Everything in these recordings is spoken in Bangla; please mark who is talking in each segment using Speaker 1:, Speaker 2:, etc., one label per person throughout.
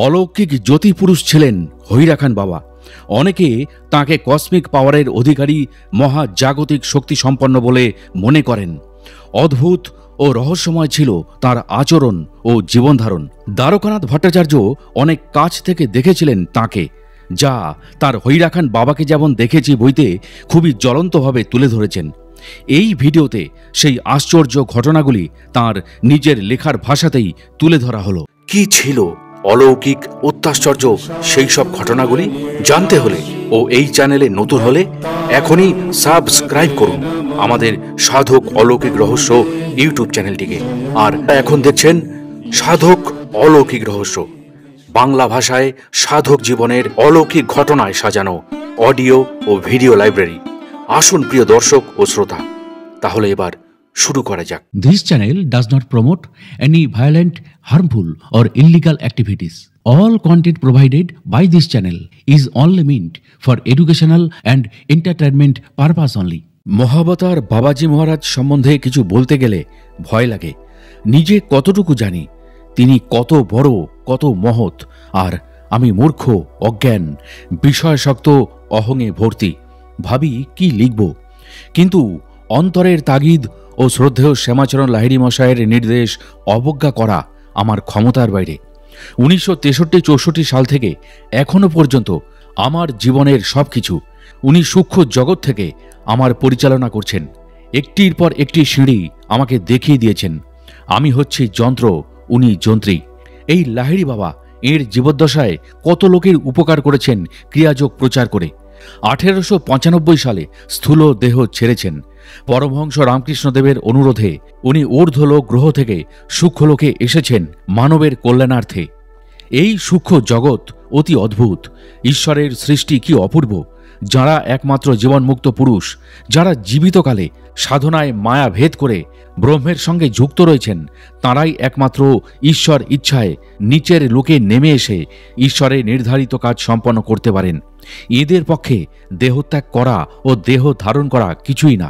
Speaker 1: অলৌকিক জ্যোতিপুরুষ ছিলেন হৈরা বাবা। অনেকে তাকে কসমিক পাওয়ারের অধিকারী, মহাজাগতিক শক্তি সম্পন্ন বলে মনে করেন। অদ্ভুত ও রহস্যময় ছিল তার আচরণ ও জীবনধারণ। দ্বারকানাথ ভট্টাচার্য অনেক কাছ থেকে দেখেছিলেন তাকে, যা তার হৈরা বাবাকে যেমন দেখেছি বইতে খুবই জ্বলন্তভাবে তুলে ধরেছেন। এই ভিডিওতে সেই আশ্চর্য ঘটনাগুলি তার নিজের লেখার ভাষাতেই তুলে ধরা হলো। কি ছিল অলৌকিক অত্যাশ্চর্য সেই সব ঘটনাগুলি জানতে হলে ও এই চ্যানেলে নতুন হলে এখনই সাবস্ক্রাইব করুন আমাদের সাধক অলৌকিক রহস্য ইউটিউব চ্যানেলটিকে। আর এখন দেখছেন সাধক অলৌকিক রহস্য, বাংলা ভাষায় সাধক জীবনের অলৌকিক ঘটনায় সাজানো অডিও ও ভিডিও লাইব্রেরি। আসুন প্রিয় দর্শক ও শ্রোতা, তাহলে এবার শুরু করা যাক।
Speaker 2: This channel does not promote any violent, harmful or illegal activities. All content provided by this channel is only meant for educational and entertainment purpose only.
Speaker 1: Mahavatar বাবাজি মহারাজ সম্বন্ধে কিছু বলতে গেলে ভয় লাগে। নিজে কতটুকু জানি, তিনি কত বড়, কত মহৎ, আর আমি মূর্খ, অজ্ঞান, বিষয়াসক্ত, অহংয়ে ভর্তি। ভাবি কি লিখব, কিন্তু অন্তরের তাগিদ ও শ্রদ্ধেয় শ্যামাচরণ লাহিড়ী মশায়ের নির্দেশ অবজ্ঞা করা আমার ক্ষমতার বাইরে। 1963-64 সাল থেকে এখনো পর্যন্ত আমার জীবনের সব কিছু উনি সূক্ষ্ম জগৎ থেকে আমার পরিচালনা করছেন। একটির পর একটি সিঁড়ি আমাকে দেখিয়ে দিয়েছেন। আমি হচ্ছি যন্ত্র, উনি যন্ত্রী। এই লাহিড়ী বাবা এর জীবদ্দশায় কত লোকের উপকার করেছেন ক্রিয়াযোগ প্রচার করে। 1895 সালে স্থূল দেহ ছেড়েছেন। পরমহংস রামকৃষ্ণদেবের অনুরোধে উনি ঊর্ধ্বলোক গ্রহ থেকে সূক্ষ্মলোকে এসেছেন মানবের কল্যাণার্থে। এই সূক্ষ্ম জগৎ অতি অদ্ভুত। ঈশ্বরের সৃষ্টি কি অপূর্ব! যাঁরা একমাত্র জীবনমুক্ত পুরুষ, যারা জীবিতকালে সাধনায় মায়া ভেদ করে ব্রহ্মের সঙ্গে যুক্ত রয়েছেন, তাঁরাই একমাত্র ঈশ্বর ইচ্ছায় নিচের লোকে নেমে এসে ঈশ্বরের নির্ধারিত কাজ সম্পন্ন করতে পারেন। এদের পক্ষে দেহত্যাগ করা ও দেহ ধারণ করা কিছুই না।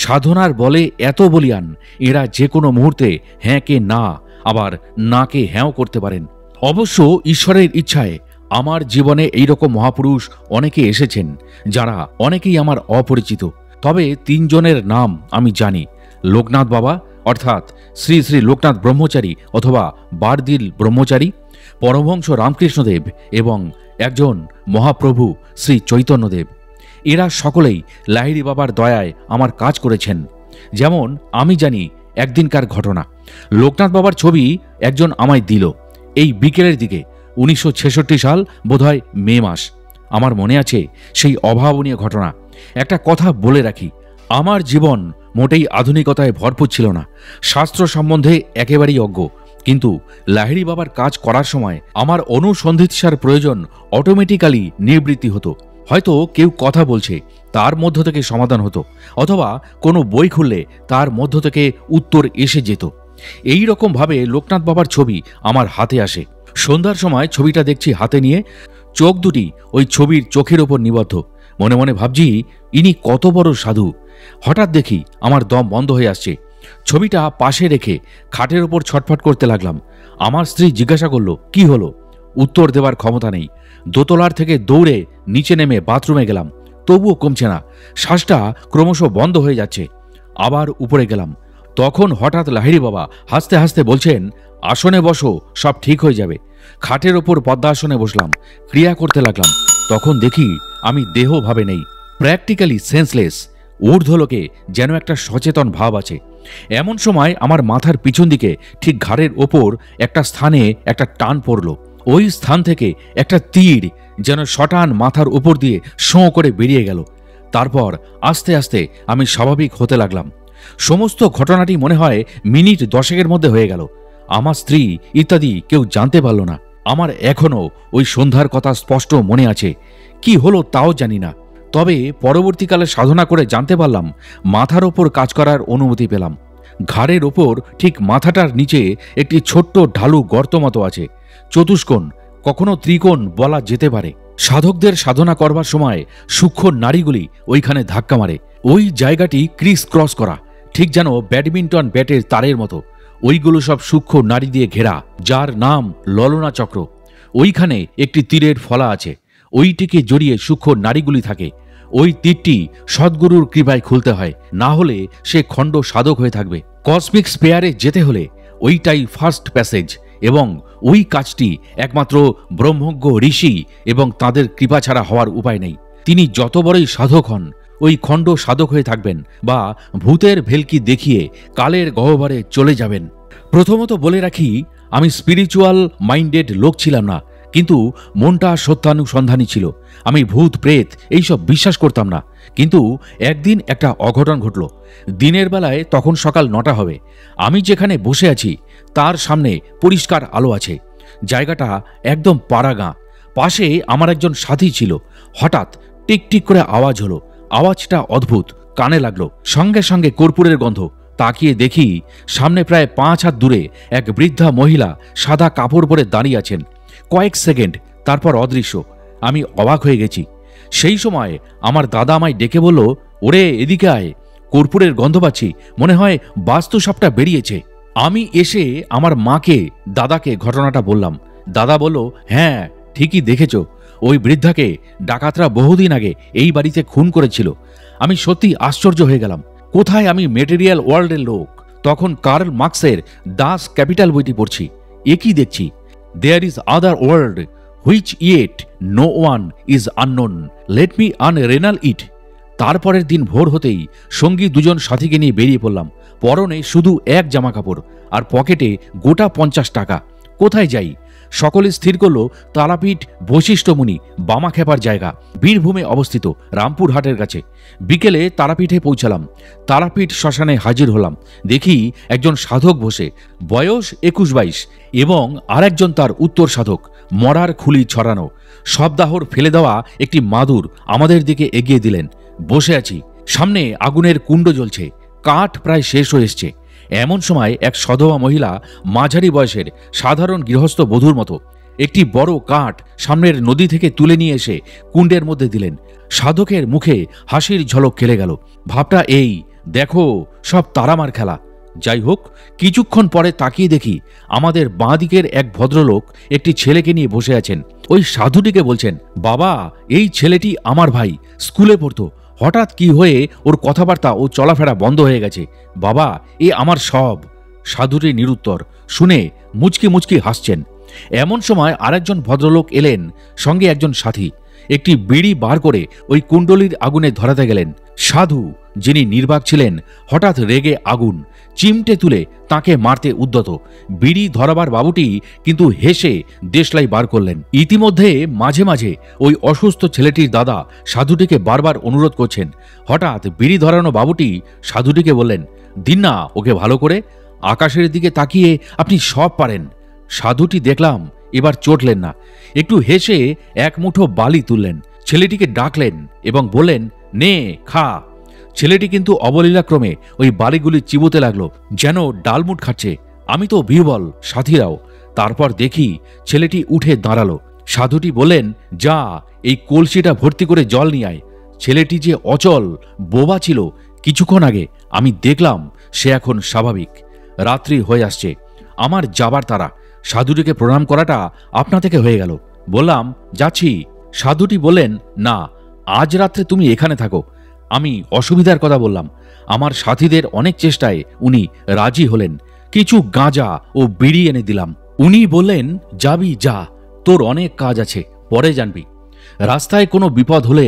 Speaker 1: সাধনার বলে এত বলিয়ান, এরা যে কোনো মুহূর্তে হ্যাঁকে না, আবার নাকে হ্যাঁও করতে পারেন। অবশ্য ঈশ্বরের ইচ্ছায় আমার জীবনে এইরকম মহাপুরুষ অনেকে এসেছেন, যারা অনেকেই আমার অপরিচিত। তবে 3 জনের নাম আমি জানি। লোকনাথ বাবা অর্থাৎ শ্রী শ্রী লোকনাথ ব্রহ্মচারী অথবা বারদিল ব্রহ্মচারী, পরমহংস রামকৃষ্ণদেব এবং একজন মহাপ্রভু শ্রী চৈতন্যদেব। এরা সকলেই লাহিড়ী বাবার দয়ায় আমার কাজ করেছেন। যেমন আমি জানি একদিনকার ঘটনা। লোকনাথ বাবার ছবি একজন আমায় দিল এই বিকেলের দিকে, 1966 সাল, বোধহয় মে মাস। আমার মনে আছে সেই অভাবনীয় ঘটনা। একটা কথা বলে রাখি, আমার জীবন মোটেই আধুনিকতায় ভরপুর ছিল না। শাস্ত্র সম্বন্ধে একেবারেই অজ্ঞ। কিন্তু লাহিড়ী বাবার কাজ করার সময় আমার অনুসন্ধিৎসার প্রয়োজন অটোমেটিক্যালি নিবৃত্তি হতো। হয়তো কেউ কথা বলছে, তার মধ্য থেকে সমাধান হতো, অথবা কোনো বই খুললে তার মধ্য থেকে উত্তর এসে যেত। এই রকমভাবে লোকনাথ বাবার ছবি আমার হাতে আসে। সন্ধ্যার সময় ছবিটা দেখছি হাতে নিয়ে, চোখ দুটি ওই ছবির চোখের ওপর নিবদ্ধ। মনে মনে ভাবছি, ইনি কত বড় সাধু। হঠাৎ দেখি আমার দম বন্ধ হয়ে আসছে। ছবিটা পাশে রেখে খাটের ওপর ছটফট করতে লাগলাম। আমার স্ত্রী জিজ্ঞাসা করল, কি হলো? উত্তর দেওয়ার ক্ষমতা নেই। দোতলার থেকে দৌড়ে নিচে নেমে বাথরুমে গেলাম, তবুও কমছে না। শ্বাসটা ক্রমশ বন্ধ হয়ে যাচ্ছে। আবার উপরে গেলাম। তখন হঠাৎ লাহিড়ী বাবা হাসতে হাসতে বলছেন, আসনে বসো, সব ঠিক হয়ে যাবে। খাটের ওপর পদ্মাসনে বসলাম, ক্রিয়া করতে লাগলাম। তখন দেখি আমি দেহ ভাবে নেই, প্র্যাকটিক্যালি সেন্সলেস। ঊর্ধ্বলোকে যেন একটা সচেতন ভাব আছে। এমন সময় আমার মাথার পিছন দিকে ঠিক ঘাড়ের ওপর একটা স্থানে একটা টান পড়ল। ওই স্থান থেকে একটা তীর যেন শটান মাথার উপর দিয়ে শোঁ করে বেরিয়ে গেল। তারপর আস্তে আস্তে আমি স্বাভাবিক হতে লাগলাম। সমস্ত ঘটনাটি মনে হয় মিনিট 10 মধ্যে হয়ে গেল। আমার স্ত্রী ইত্যাদি কেউ জানতে পারল না। আমার এখনও ওই সন্ধ্যার কথা স্পষ্ট মনে আছে। কি হলো তাও জানি না। তবে পরবর্তীকালে সাধনা করে জানতে পারলাম, মাথার ওপর কাজ করার অনুমতি পেলাম। ঘাড়ের ওপর ঠিক মাথাটার নিচে একটি ছোট্ট ঢালু গর্ত মতো আছে। চতুষ্কোণ, কখনো ত্রিকোণ বলা যেতে পারে। সাধকদের সাধনা করবার সময় সূক্ষ্ম নাড়িগুলি ওইখানে ধাক্কা মারে। ওই জায়গাটি ক্রিস ক্রস করা, ঠিক যেন ব্যাডমিন্টন ব্যাটের তারের মতো। ওইগুলো সব সূক্ষ্ম নাড়ি দিয়ে ঘেরা, যার নাম ললনা চক্র। ওইখানে একটি তীরের ফলা আছে, ওইটিকে জড়িয়ে সূক্ষ্ম নাড়িগুলি থাকে। ওই তীরটি সদ্গুরুর কৃপায় খুলতে হয়, না হলে সে খণ্ড সাধক হয়ে থাকবে। কসমিক স্পেয়ারে যেতে হলে ওইটাই ফার্স্ট প্যাসেজ, এবং ওই কাজটি একমাত্র ব্রহ্মজ্ঞ ঋষি এবং তাদের কৃপা ছাড়া হওয়ার উপায় নেই। তিনি যত বড়ই সাধক হন, ওই খণ্ড সাধক হয়ে থাকবেন বা ভূতের ভেলকি দেখিয়ে কালের গহ্বরে চলে যাবেন। প্রথমত বলে রাখি, আমি স্পিরিচুয়াল মাইন্ডেড লোক ছিলাম না, কিন্তু মনটা সত্যানুসন্ধানী ছিল। আমি ভূত প্রেত এইসব বিশ্বাস করতাম না। কিন্তু একদিন একটা অঘটন ঘটল। দিনের বেলায়, তখন সকাল 9টা হবে, আমি যেখানে বসে আছি তার সামনে পরিষ্কার আলো আছে। জায়গাটা একদম পাড়াগাঁ। পাশে আমার একজন সাথী ছিল। হঠাৎ টিকটিক করে আওয়াজ হলো। আওয়াজটা অদ্ভুত, কানে লাগলো। সঙ্গে সঙ্গে কর্পূরের গন্ধ। তাকিয়ে দেখি সামনে প্রায় 5 হাত দূরে এক বৃদ্ধা মহিলা সাদা কাপড় পরে দাঁড়িয়ে আছেন। কয়েক সেকেন্ড, তারপর অদৃশ্য। আমি অবাক হয়ে গেছি। সেই সময় আমার দাদা আমায় ডেকে বলল, ওরে এদিকে আয়, কর্পূরের গন্ধ পাচ্ছি, মনে হয় বাস্তু সাপটা বেরিয়েছে। আমি এসে আমার মাকে, দাদাকে ঘটনাটা বললাম। দাদা বলল, হ্যাঁ ঠিকই দেখেছ, ওই বৃদ্ধাকে ডাকাতরা বহুদিন আগে এই বাড়িতে খুন করেছিল। আমি সত্যি আশ্চর্য হয়ে গেলাম। কোথায় আমি মেটেরিয়াল ওয়ার্ল্ডের লোক, তখন কার্ল মার্কসের দাস ক্যাপিটাল বইটি পড়ছি। একই দেখছি, there is other world which yet no one is unknown, let me unravel it. তারপরের দিন ভোর হতেই সঙ্গী 2জন সাথীকে নিয়ে বেরিয়ে পড়লাম। পরনে শুধু এক জামা কাপড় আর পকেটে গোটা 50 টাকা। কোথায় যাই? সকলে স্থির করল তারাপীঠ বশিষ্ঠমুনি বামাখ্যাপার জায়গা, বীরভূমে অবস্থিত, রামপুরহাটের কাছে। বিকেলে তারাপীঠে পৌঁছালাম। তারাপীঠ শ্মশানে হাজির হলাম। দেখি একজন সাধক বসে, বয়স 21-22, এবং আরেকজন তার উত্তর সাধক, মরার খুলি ছড়ানো, শবদাহর ফেলে দেওয়া একটি মাদুর আমাদের দিকে এগিয়ে দিলেন। বসে আছি, সামনে আগুনের কুণ্ড জ্বলছে, কাঠ প্রায় শেষ হয়ে এসছে। এমন সময় এক সধবা মহিলা, মাঝারি বয়সের, সাধারণ গৃহস্থ বধূর মতো, একটি বড় কাঠ সামনের নদী থেকে তুলে নিয়ে এসে কুণ্ডের মধ্যে দিলেন। সাধকের মুখে হাসির ঝলক খেলে গেল। ভাবটা এই, দেখো সব তারামার খেলা। যাই হোক, কিছুক্ষণ পরে তাকিয়ে দেখি আমাদের বাঁ দিকের এক ভদ্রলোক একটি ছেলেকে নিয়ে বসে আছেন। ওই সাধুটিকে বলছেন, বাবা এই ছেলেটি আমার ভাই, স্কুলে পড়তো, হঠাৎ কি হয়ে ওর কথাবার্তা ও চলাফেরা বন্ধ হয়ে গেছে। বাবা এ আমার সব। সাধুটি নিরুত্তর, শুনে মুচকি মুচকি হাসছেন। এমন সময় আরেকজন ভদ্রলোক এলেন, সঙ্গে একজন সাথী। একটি বিড়ি বার করে ওই কুণ্ডলীর আগুনে ধরাতে গেলেন। সাধু, যিনি নির্বাক ছিলেন, হঠাৎ রেগে আগুন, চিমটে তুলে তাকে মারতে উদ্যত। বিড়ি ধরাবার বাবুটি কিন্তু হেসে দেশলাই বার করলেন। ইতিমধ্যে মাঝে মাঝে ওই অসুস্থ ছেলেটির দাদা সাধুটিকে বারবার অনুরোধ করছেন। হঠাৎ বিড়ি ধরানো বাবুটি সাধুটিকে বললেন, দিন না ওকে ভালো করে, আকাশের দিকে তাকিয়ে আপনি সব পারেন। সাধুটি দেখলাম এবার চটলেন না, একটু হেসে এক মুঠো বালি তুললেন, ছেলেটিকে ডাকলেন এবং বললেন, নে খা। ছেলেটি কিন্তু অবলীলাক্রমে ওই বালিগুলি চিবোতে লাগলো, যেন ডালমুট খাচ্ছে। আমি তো বিহ্বল, সাথীরাও। তারপর দেখি ছেলেটি উঠে দাঁড়ালো। সাধুটি বললেন, যা এই কলসিটা ভর্তি করে জল নিয়ে আয়। ছেলেটি যে অচল বোবা ছিল, কিছুক্ষণ আগে আমি দেখলাম সে এখন স্বাভাবিক। রাত্রি হয়ে আসছে, আমার যাবার তারা। সাধুটিকে প্রণাম করাটা আপনা থেকে হয়ে গেল। বললাম, যাচ্ছি। সাধুটি বললেন, না, আজ রাত্রে তুমি এখানে থাকো। আমি অসুবিধার কথা বললাম। আমার সাথীদের অনেক চেষ্টায় উনি রাজি হলেন। কিছু গাঁজা ও বিড়ি এনে দিলাম। উনি বললেন, যাবি যা, তোর অনেক কাজ আছে, পরে জানবি। রাস্তায় কোনো বিপদ হলে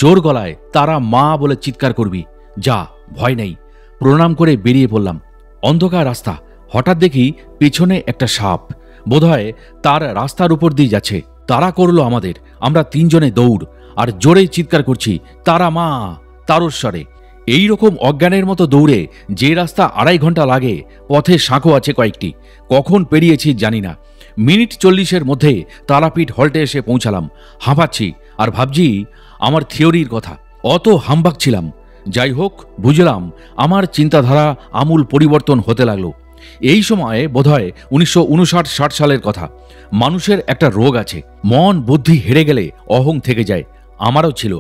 Speaker 1: জোর গলায় তারা মা বলে চিৎকার করবি, যা, ভয় নেই। প্রণাম করে বেরিয়ে পড়লাম। অন্ধকার রাস্তা। হঠাৎ দেখি পিছনে একটা সাপ, বোধহয় তার রাস্তার উপর দিয়ে যাচ্ছে। তাড়া করলো আমাদের। আমরা 3 জনে দৌড়, আর জোরে চিৎকার করছি, তারা মা, তারস্বরে। এইরকম অজ্ঞানের মতো দৌড়ে যে রাস্তা 2.5 ঘন্টা লাগে, পথে সাঁকো আছে কয়েকটি, কখন পেরিয়েছি জানি না। মিনিট 40-এর মধ্যে তারাপীঠ হল্টে এসে পৌঁছালাম। হাঁপাচ্ছি আর ভাবছি আমার থিওরির কথা। অত হাম্বাক ছিলাম। যাই হোক, বুঝলাম আমার চিন্তাধারা আমূল পরিবর্তন হতে লাগলো। এই সময়ে বোধহয় 1959-60 সালের কথা। মানুষের একটা রোগ আছে, মন বুদ্ধি হেরে গেলে অহং থেকে যায়। আমারও ছিল।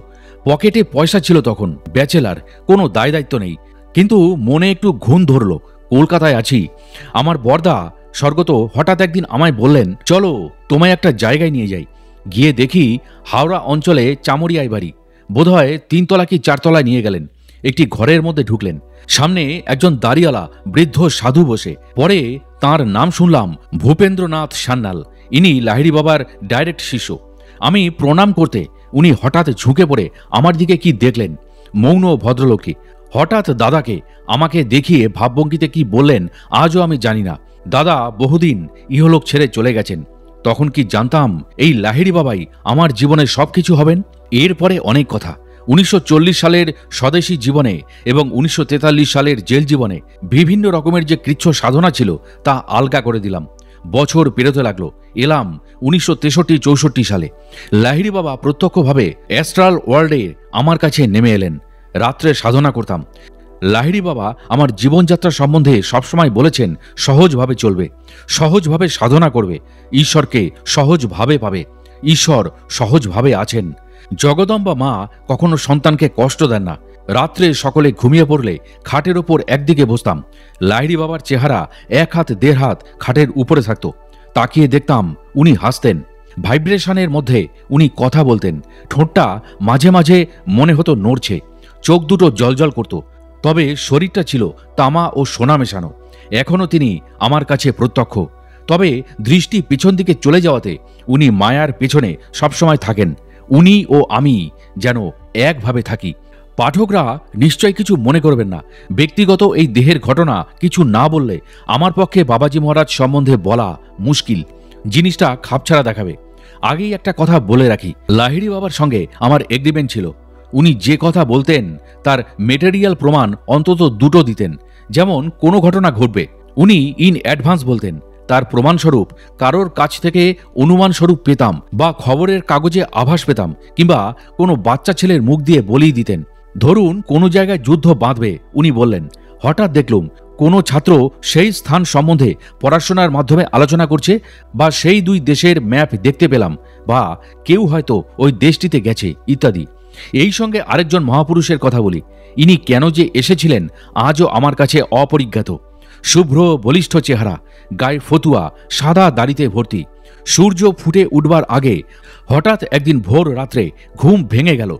Speaker 1: পকেটে পয়সা ছিল তখন, ব্যাচেলার, কোনো দায় দায়িত্ব নেই। কিন্তু মনে একটু ঘুণ ধরল। কলকাতায় আছি, আমার বর্দা স্বর্গত হঠাৎ একদিন আমায় বললেন, চলো তোমায় একটা জায়গায় নিয়ে যাই। গিয়ে দেখি হাওড়া অঞ্চলে চামড়িয়ায় বাড়ি। বোধহয় 3 তলা কি 4 তলায় নিয়ে গেলেন। একটি ঘরের মধ্যে ঢুকলেন। সামনে একজন দাড়িওয়ালা বৃদ্ধ সাধু বসে। পরে তার নাম শুনলাম ভূপেন্দ্রনাথ সান্যাল। ইনি লাহিড়ী বাবার ডাইরেক্ট শিষ্য। আমি প্রণাম করতে উনি হঠাৎ ঝুঁকে পড়ে আমার দিকে কি দেখলেন, মৌন ভদ্রলোককে। হঠাৎ দাদাকে আমাকে দেখিয়ে ভাবভঙ্গিতে কি বললেন আজও আমি জানি না। দাদা বহুদিন ইহলোক ছেড়ে চলে গেছেন। তখন কি জানতাম এই লাহিড়ী বাবাই আমার জীবনের সবকিছু হবেন। এরপরে অনেক কথা। 1940 সালের স্বদেশী জীবনে এবং 1943 সালের জেল জীবনে বিভিন্ন রকমের যে কৃচ্ছ সাধনা ছিল তা আলগা করে দিলাম। বছর পেরোতে লাগলো। এলাম 1963-64 সালে। লাহিড়ী বাবা প্রত্যক্ষভাবে অ্যাস্ট্রাল ওয়ার্ল্ডে আমার কাছে নেমে এলেন। রাত্রে সাধনা করতাম। লাহিড়ী বাবা আমার জীবনযাত্রা সম্বন্ধে সবসময় বলেছেন, সহজভাবে চলবে, সহজভাবে সাধনা করবে, ঈশ্বরকে সহজভাবে পাবে। ঈশ্বর সহজভাবে আছেন। জগদম্বা মা কখনো সন্তানকে কষ্ট দেন না। রাত্রে সকলে ঘুমিয়ে পড়লে খাটের ওপর একদিকে বসতাম। লাহিড়ী বাবার চেহারা 1 হাত 1.5 হাত খাটের উপরে থাকত। তাকিয়ে দেখতাম উনি হাসতেন। ভাইব্রেশনের মধ্যে উনি কথা বলতেন। ঠোঁটটা মাঝে মাঝে মনে হতো নড়ছে। চোখ দুটো জলজল করত। তবে শরীরটা ছিল তামা ও সোনা মেশানো। এখনও তিনি আমার কাছে প্রত্যক্ষ। তবে দৃষ্টি পিছন দিকে চলে যাওয়াতে উনি মায়ার পেছনে সবসময় থাকেন। উনি ও আমি যেন একভাবে থাকি। পাঠকরা নিশ্চয় কিছু মনে করবেন না। ব্যক্তিগত এই দেহের ঘটনা কিছু না বললে আমার পক্ষে বাবাজি মহারাজ সম্বন্ধে বলা মুশকিল। জিনিসটা খাপছাড়া দেখাবে। আগেই একটা কথা বলে রাখি, লাহিড়ী বাবার সঙ্গে আমার এগ্রিমেন্ট ছিল। উনি যে কথা বলতেন তার মেটেরিয়াল প্রমাণ অন্তত 2টো দিতেন। যেমন কোনো ঘটনা ঘটবে উনি ইন অ্যাডভান্স বলতেন। তার প্রমাণস্বরূপ কারোর কাছ থেকে অনুমানস্বরূপ পেতাম, বা খবরের কাগজে আভাস পেতাম, কিংবা কোনো বাচ্চা ছেলের মুখ দিয়ে বলেই দিতেন। ধরুন কোনো জায়গায় যুদ্ধ বাঁধবে, উনি বললেন। হঠাৎ দেখলুম কোনো ছাত্র সেই স্থান সম্বন্ধে পড়াশোনার মাধ্যমে আলোচনা করছে, বা সেই 2 দেশের ম্যাপ দেখতে পেলাম, বা কেউ হয়তো ওই দেশটিতে গেছে, ইত্যাদি। এই সঙ্গে আরেকজন মহাপুরুষের কথা বলি। ইনি কেন যে এসেছিলেন আজও আমার কাছে অপরিজ্ঞাত। শুভ্র বলিষ্ঠ চেহারা, গায়ে ফতুয়া, সাদা দাড়িতে ভর্তি। সূর্য ফুটে উঠবার আগে হঠাৎ একদিন ভোর রাত্রে ঘুম ভেঙে গেল।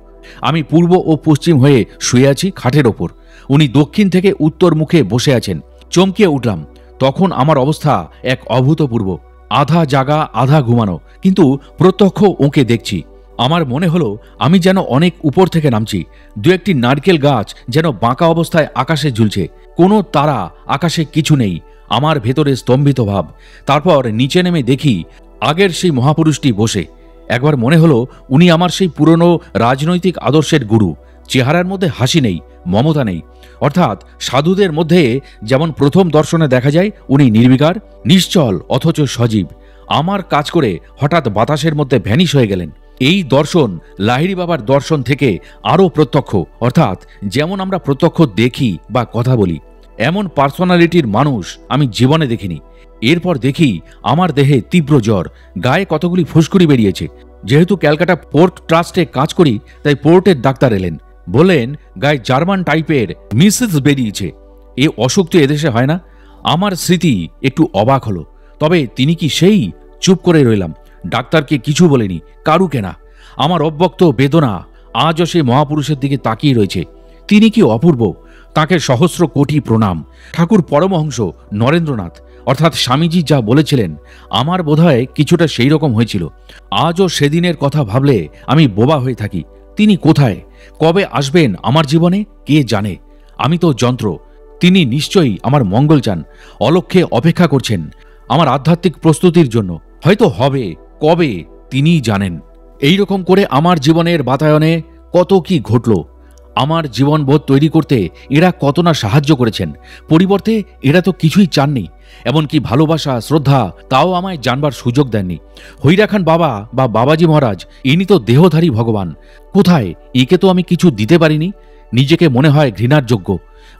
Speaker 1: আমি পূর্ব ও পশ্চিম হয়ে শুয়ে আছি খাটের ওপর। উনি দক্ষিণ থেকে উত্তর মুখে বসে আছেন। চমকিয়ে উঠলাম। তখন আমার অবস্থা এক অভূতপূর্ব। আধা জাগা আধা ঘুমানো, কিন্তু প্রত্যক্ষ ওকে দেখছি। আমার মনে হলো আমি যেন অনেক উপর থেকে নামছি। 2-1টি নারকেল গাছ যেন বাঁকা অবস্থায় আকাশে ঝুলছে। কোনো তারা, আকাশে কিছু নেই। আমার ভেতরে স্তম্ভিত ভাব। তারপর নিচে নেমে দেখি আগের সেই মহাপুরুষটি বসে। একবার মনে হলো উনি আমার সেই পুরনো রাজনৈতিক আদর্শের গুরু। চেহারার মধ্যে হাসি নেই, মমতা নেই। অর্থাৎ সাধুদের মধ্যে যেমন প্রথম দর্শনে দেখা যায় উনি নির্বিকার, নিশ্চল অথচ সজীব। আমার কাজ করে হঠাৎ বাতাসের মধ্যে ভ্যানিশ হয়ে গেলেন। এই দর্শন লাহিড়ী বাবার দর্শন থেকে আরও প্রত্যক্ষ। অর্থাৎ যেমন আমরা প্রত্যক্ষ দেখি বা কথা বলি, এমন পার্সোনালিটির মানুষ আমি জীবনে দেখিনি। এরপর দেখি আমার দেহে তীব্র জ্বর, গায়ে কতগুলি ফুসকুড়ি বেরিয়েছে। যেহেতু ক্যালকাটা পোর্ট ট্রাস্টে কাজ করি, তাই পোর্টের ডাক্তার এলেন। বললেন গায়ে জার্মান টাইপের মিসেস বেরিয়েছে। এ অসুখ তো এদেশে হয় না। আমার স্মৃতি একটু অবাক হলো। তবে তিনি কি সেই? চুপ করে রইলাম। ডাক্তারকে কিছু বলেনি, কারুকে না। আমার অব্যক্ত বেদনা আজও সেই মহাপুরুষের দিকে তাকিয়ে রয়েছে। তিনি কি অপূর্ব! তাকে সহস্র কোটি প্রণাম। ঠাকুর পরমহংস নরেন্দ্রনাথ অর্থাৎ স্বামীজি যা বলেছিলেন, আমার বোধহয় কিছুটা সেই রকম হয়েছিল। আজও সেদিনের কথা ভাবলে আমি বোবা হয়ে থাকি। তিনি কোথায়, কবে আসবেন আমার জীবনে কে জানে। আমি তো যন্ত্র। তিনি নিশ্চয়ই আমার মঙ্গল চান, অলক্ষ্যে অপেক্ষা করছেন আমার আধ্যাত্মিক প্রস্তুতির জন্য। হয়তো হবে, কবে তিনিই জানেন। এই রকম করে আমার জীবনের বাতায়নে কত কি ঘটল। আমার জীবনবোধ তৈরি করতে এরা কত না সাহায্য করেছেন। পরিবর্তে এরা তো কিছুই চাননি। এমনকি ভালোবাসা, শ্রদ্ধা তাও আমায় জানবার সুযোগ দেননি। হৈরা খান বাবা বা বাবাজি মহারাজ, ইনি তো দেহধারী ভগবান। কোথায় একে তো আমি কিছু দিতে পারিনি। নিজেকে মনে হয় ঘৃণার যোগ্য।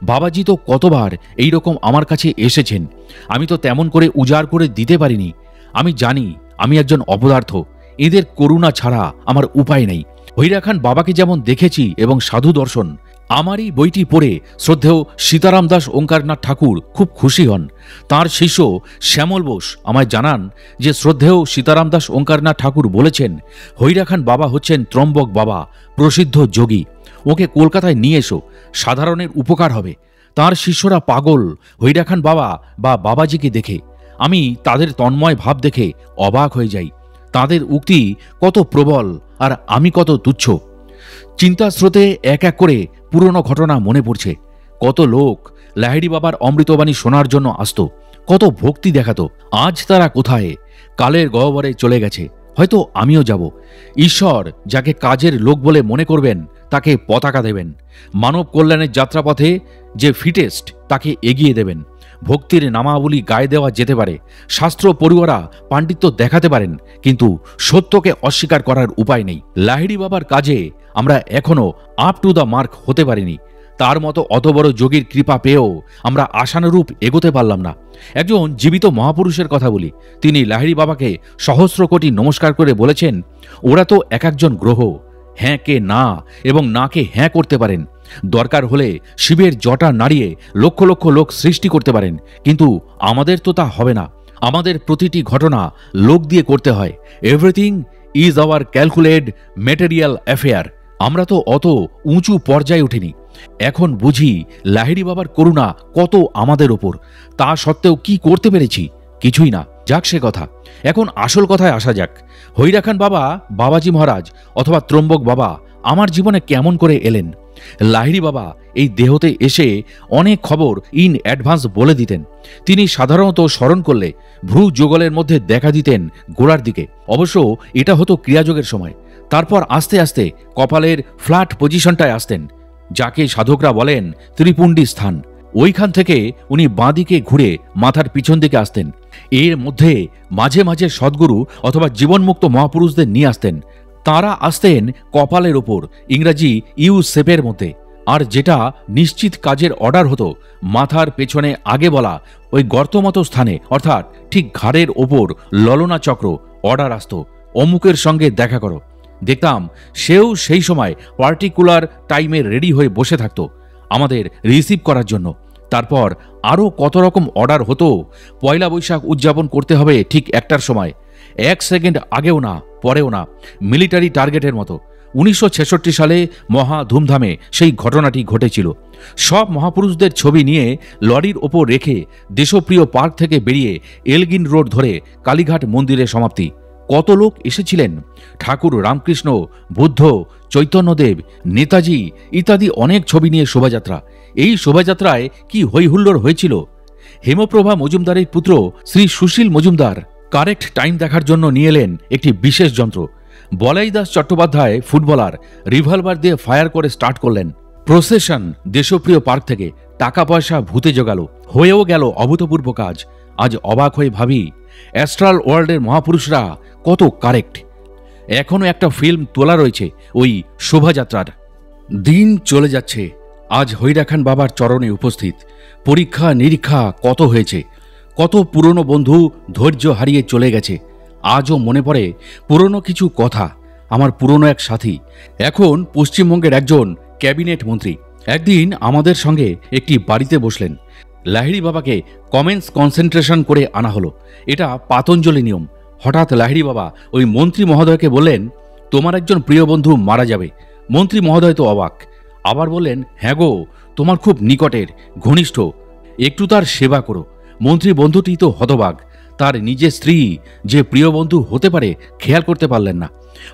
Speaker 1: বাবাজি তো কতবার এই রকম আমার কাছে এসেছেন, আমি তো তেমন করে উজাড় করে দিতে পারিনি। আমি জানি আমি একজন অপদার্থ। এদের করুণা ছাড়া আমার উপায় নেই। হৈরা খান বাবাকে যেমন দেখেছি এবং সাধু দর্শন, আমারই বইটি পড়ে শ্রদ্ধেয় সীতারাম দাস ওঙ্কারনাথ ঠাকুর খুব খুশি হন। তাঁর শিষ্য শ্যামল বোস আমায় জানান যে শ্রদ্ধেয় সীতারাম দাস ওঙ্কারনাথ ঠাকুর বলেছেন, হৈরা খান বাবা হচ্ছেন ত্রম্বক বাবা, প্রসিদ্ধ যোগী। ওকে কলকাতায় নিয়ে এসো, সাধারণের উপকার হবে। তাঁর শিষ্যরা পাগল হৈরা খান বাবা বা বাবাজিকে দেখে। আমি তাদের তন্ময় ভাব দেখে অবাক হয়ে যাই। তাদের উক্তি কত প্রবল আর আমি কত তুচ্ছ। চিন্তার স্রোতে এক এক করে পুরনো ঘটনা মনে পড়ছে। কত লোক লাহিড়ী বাবার অমৃতবাণী শোনার জন্য আসত, কত ভক্তি দেখাতো। আজ তারা কোথায়? কালের গহ্বরে চলে গেছে। হয়তো আমিও যাব। ঈশ্বর যাকে কাজের লোক বলে মনে করবেন তাকে পতাকা দেবেন। মানব কল্যাণের যাত্রাপথে যে ফিটেস্ট তাকে এগিয়ে দেবেন। ভক্তির নামাবলী গায়ে দেওয়া যেতে পারে, শাস্ত্র পড়ুয়ারা পাণ্ডিত্য দেখাতে পারেন, কিন্তু সত্যকে অস্বীকার করার উপায় নেই। লাহিড়ী বাবার কাজে আমরা এখনো আপ টু দ্য মার্ক হতে পারিনি। তার মতো অত বড় যোগীর কৃপা পেয়েও আমরা আশানুরূপ এগোতে পারলাম না। একজন জীবিত মহাপুরুষের কথা বলি। তিনি লাহিড়ী বাবাকে সহস্র কোটি নমস্কার করে বলেছেন, ওরা তো এক একজন গ্রহ, হ্যাঁ কে না এবং না কে হ্যাঁ করতে পারেন। দরকার হলে শিবের জটা নাড়িয়ে লক্ষ লক্ষ লোক সৃষ্টি করতে পারেন, কিন্তু আমাদের তো তা হবে না। আমাদের প্রতিটি ঘটনা লোক দিয়ে করতে হয়। Everything is our calculate material affair. আমরা তো অত উঁচু পর্যায়ে উঠিনি। এখন বুঝি লাহিড়ী বাবার করুণা কত আমাদের ওপর। তা সত্ত্বেও কি করতে পেরেছি? কিছুই না। যাক সে কথা। এখন আসল কথায় আসা যাক। হৈরা খান বাবা, বাবাজি মহারাজ অথবা ত্রম্বক বাবা আমার জীবনে কেমন করে এলেন? লাহিড়ী বাবা এই দেহতে এসে অনেক খবর ইন অ্যাডভান্স বলে দিতেন। তিনি সাধারণত স্মরণ করলে ভ্রু যুগলের মধ্যে দেখা দিতেন গোড়ার দিকে। অবশ্য এটা হতো ক্রিয়াযোগের সময়। তারপর আস্তে আস্তে কপালের ফ্ল্যাট পজিশনটায় আসতেন, যাকে সাধকরা বলেন ত্রিপুণ্ডী স্থান। ওইখান থেকে উনি বাঁদিকে ঘুরে মাথার পিছন দিকে আসতেন। এর মধ্যে মাঝে মাঝে সদ্গুরু অথবা জীবনমুক্ত মহাপুরুষদের নিয়ে আসতেন। তাঁরা আসতেন কপালের ওপর, ইংরাজি ইউ শেপের মধ্যে। আর যেটা নিশ্চিত কাজের অর্ডার হতো, মাথার পেছনে আগে বলা ওই গর্তমতো স্থানে, অর্থাৎ ঠিক ঘাড়ের ওপর ললনা চক্র অর্ডার আসতো, অমুকের সঙ্গে দেখা করো। দেখতাম সেও সেই সময় পার্টিকুলার টাইমে রেডি হয়ে বসে থাকতো আমাদের রিসিভ করার জন্য। তারপর আরও কত রকম অর্ডার হতো। পয়লা বৈশাখ উদযাপন করতে হবে ঠিক 1টার সময়, 1 সেকেন্ড আগেও না পরেও না, মিলিটারি টার্গেটের মতো। 1966 সালে মহা ধুমধামে সেই ঘটনাটি ঘটেছিল। সব মহাপুরুষদের ছবি নিয়ে লরির ওপর রেখে দেশপ্রিয় পার্ক থেকে বেরিয়ে এলগিন রোড ধরে কালীঘাট মন্দিরে সমাপ্তি। কত লোক এসেছিলেন! ঠাকুর রামকৃষ্ণ, বুদ্ধ, চৈতন্যদেব, নেতাজি ইত্যাদি অনেক ছবি নিয়ে শোভাযাত্রা। এই শোভাযাত্রায় কি হৈহুল্লোড় হয়েছিল! হেমপ্রভা মজুমদারের পুত্র শ্রী সুশীল মজুমদার কারেক্ট টাইম দেখার জন্য নিয়ে এলেন একটি বিশেষ যন্ত্র। বলাই দাস চট্টোপাধ্যায় ফুটবলার রিভলভার দিয়ে ফায়ার করে স্টার্ট করলেন। প্রসেশন দেশপ্রিয় পার্ক থেকে টাকা পয়সা ভূতে জোগালো। হয়েও গেল অভূতপূর্ব কাজ। আজ অবাক হয়ে ভাবি, অ্যাস্ট্রাল ওয়ার্ল্ডের মহাপুরুষরা কত কারেক্ট। এখনো একটা ফিল্ম তোলা রয়েছে ওই শোভাযাত্রার। দিন চলে যাচ্ছে। আজ হৈরা খান বাবার চরণে উপস্থিত। পরীক্ষা নিরীক্ষা কত হয়েছে। কত পুরনো বন্ধু ধৈর্য হারিয়ে চলে গেছে। আজও মনে পড়ে পুরনো কিছু কথা। আমার পুরনো এক সাথী, এখন পশ্চিমবঙ্গের একজন ক্যাবিনেট মন্ত্রী, একদিন আমাদের সঙ্গে একটি বাড়িতে বসলেন। লাহিড়ী বাবাকে কমেন্টস কনসেন্ট্রেশন করে আনা হলো। এটা পাতঞ্জলি নিয়ম। হঠাৎ লাহিড়ী বাবা ওই মন্ত্রী মহোদয়কে বললেন, তোমার একজন প্রিয় বন্ধু মারা যাবে। মন্ত্রী মহোদয় তো অবাক। আবার বললেন, হ্যাঁ গো, তোমার খুব নিকটের ঘনিষ্ঠ, একটু তার সেবা করো। মন্ত্রী বন্ধুটি তো হতবাক। তার নিজের স্ত্রী যে প্রিয় বন্ধু হতে পারে খেয়াল করতে পারলেন না।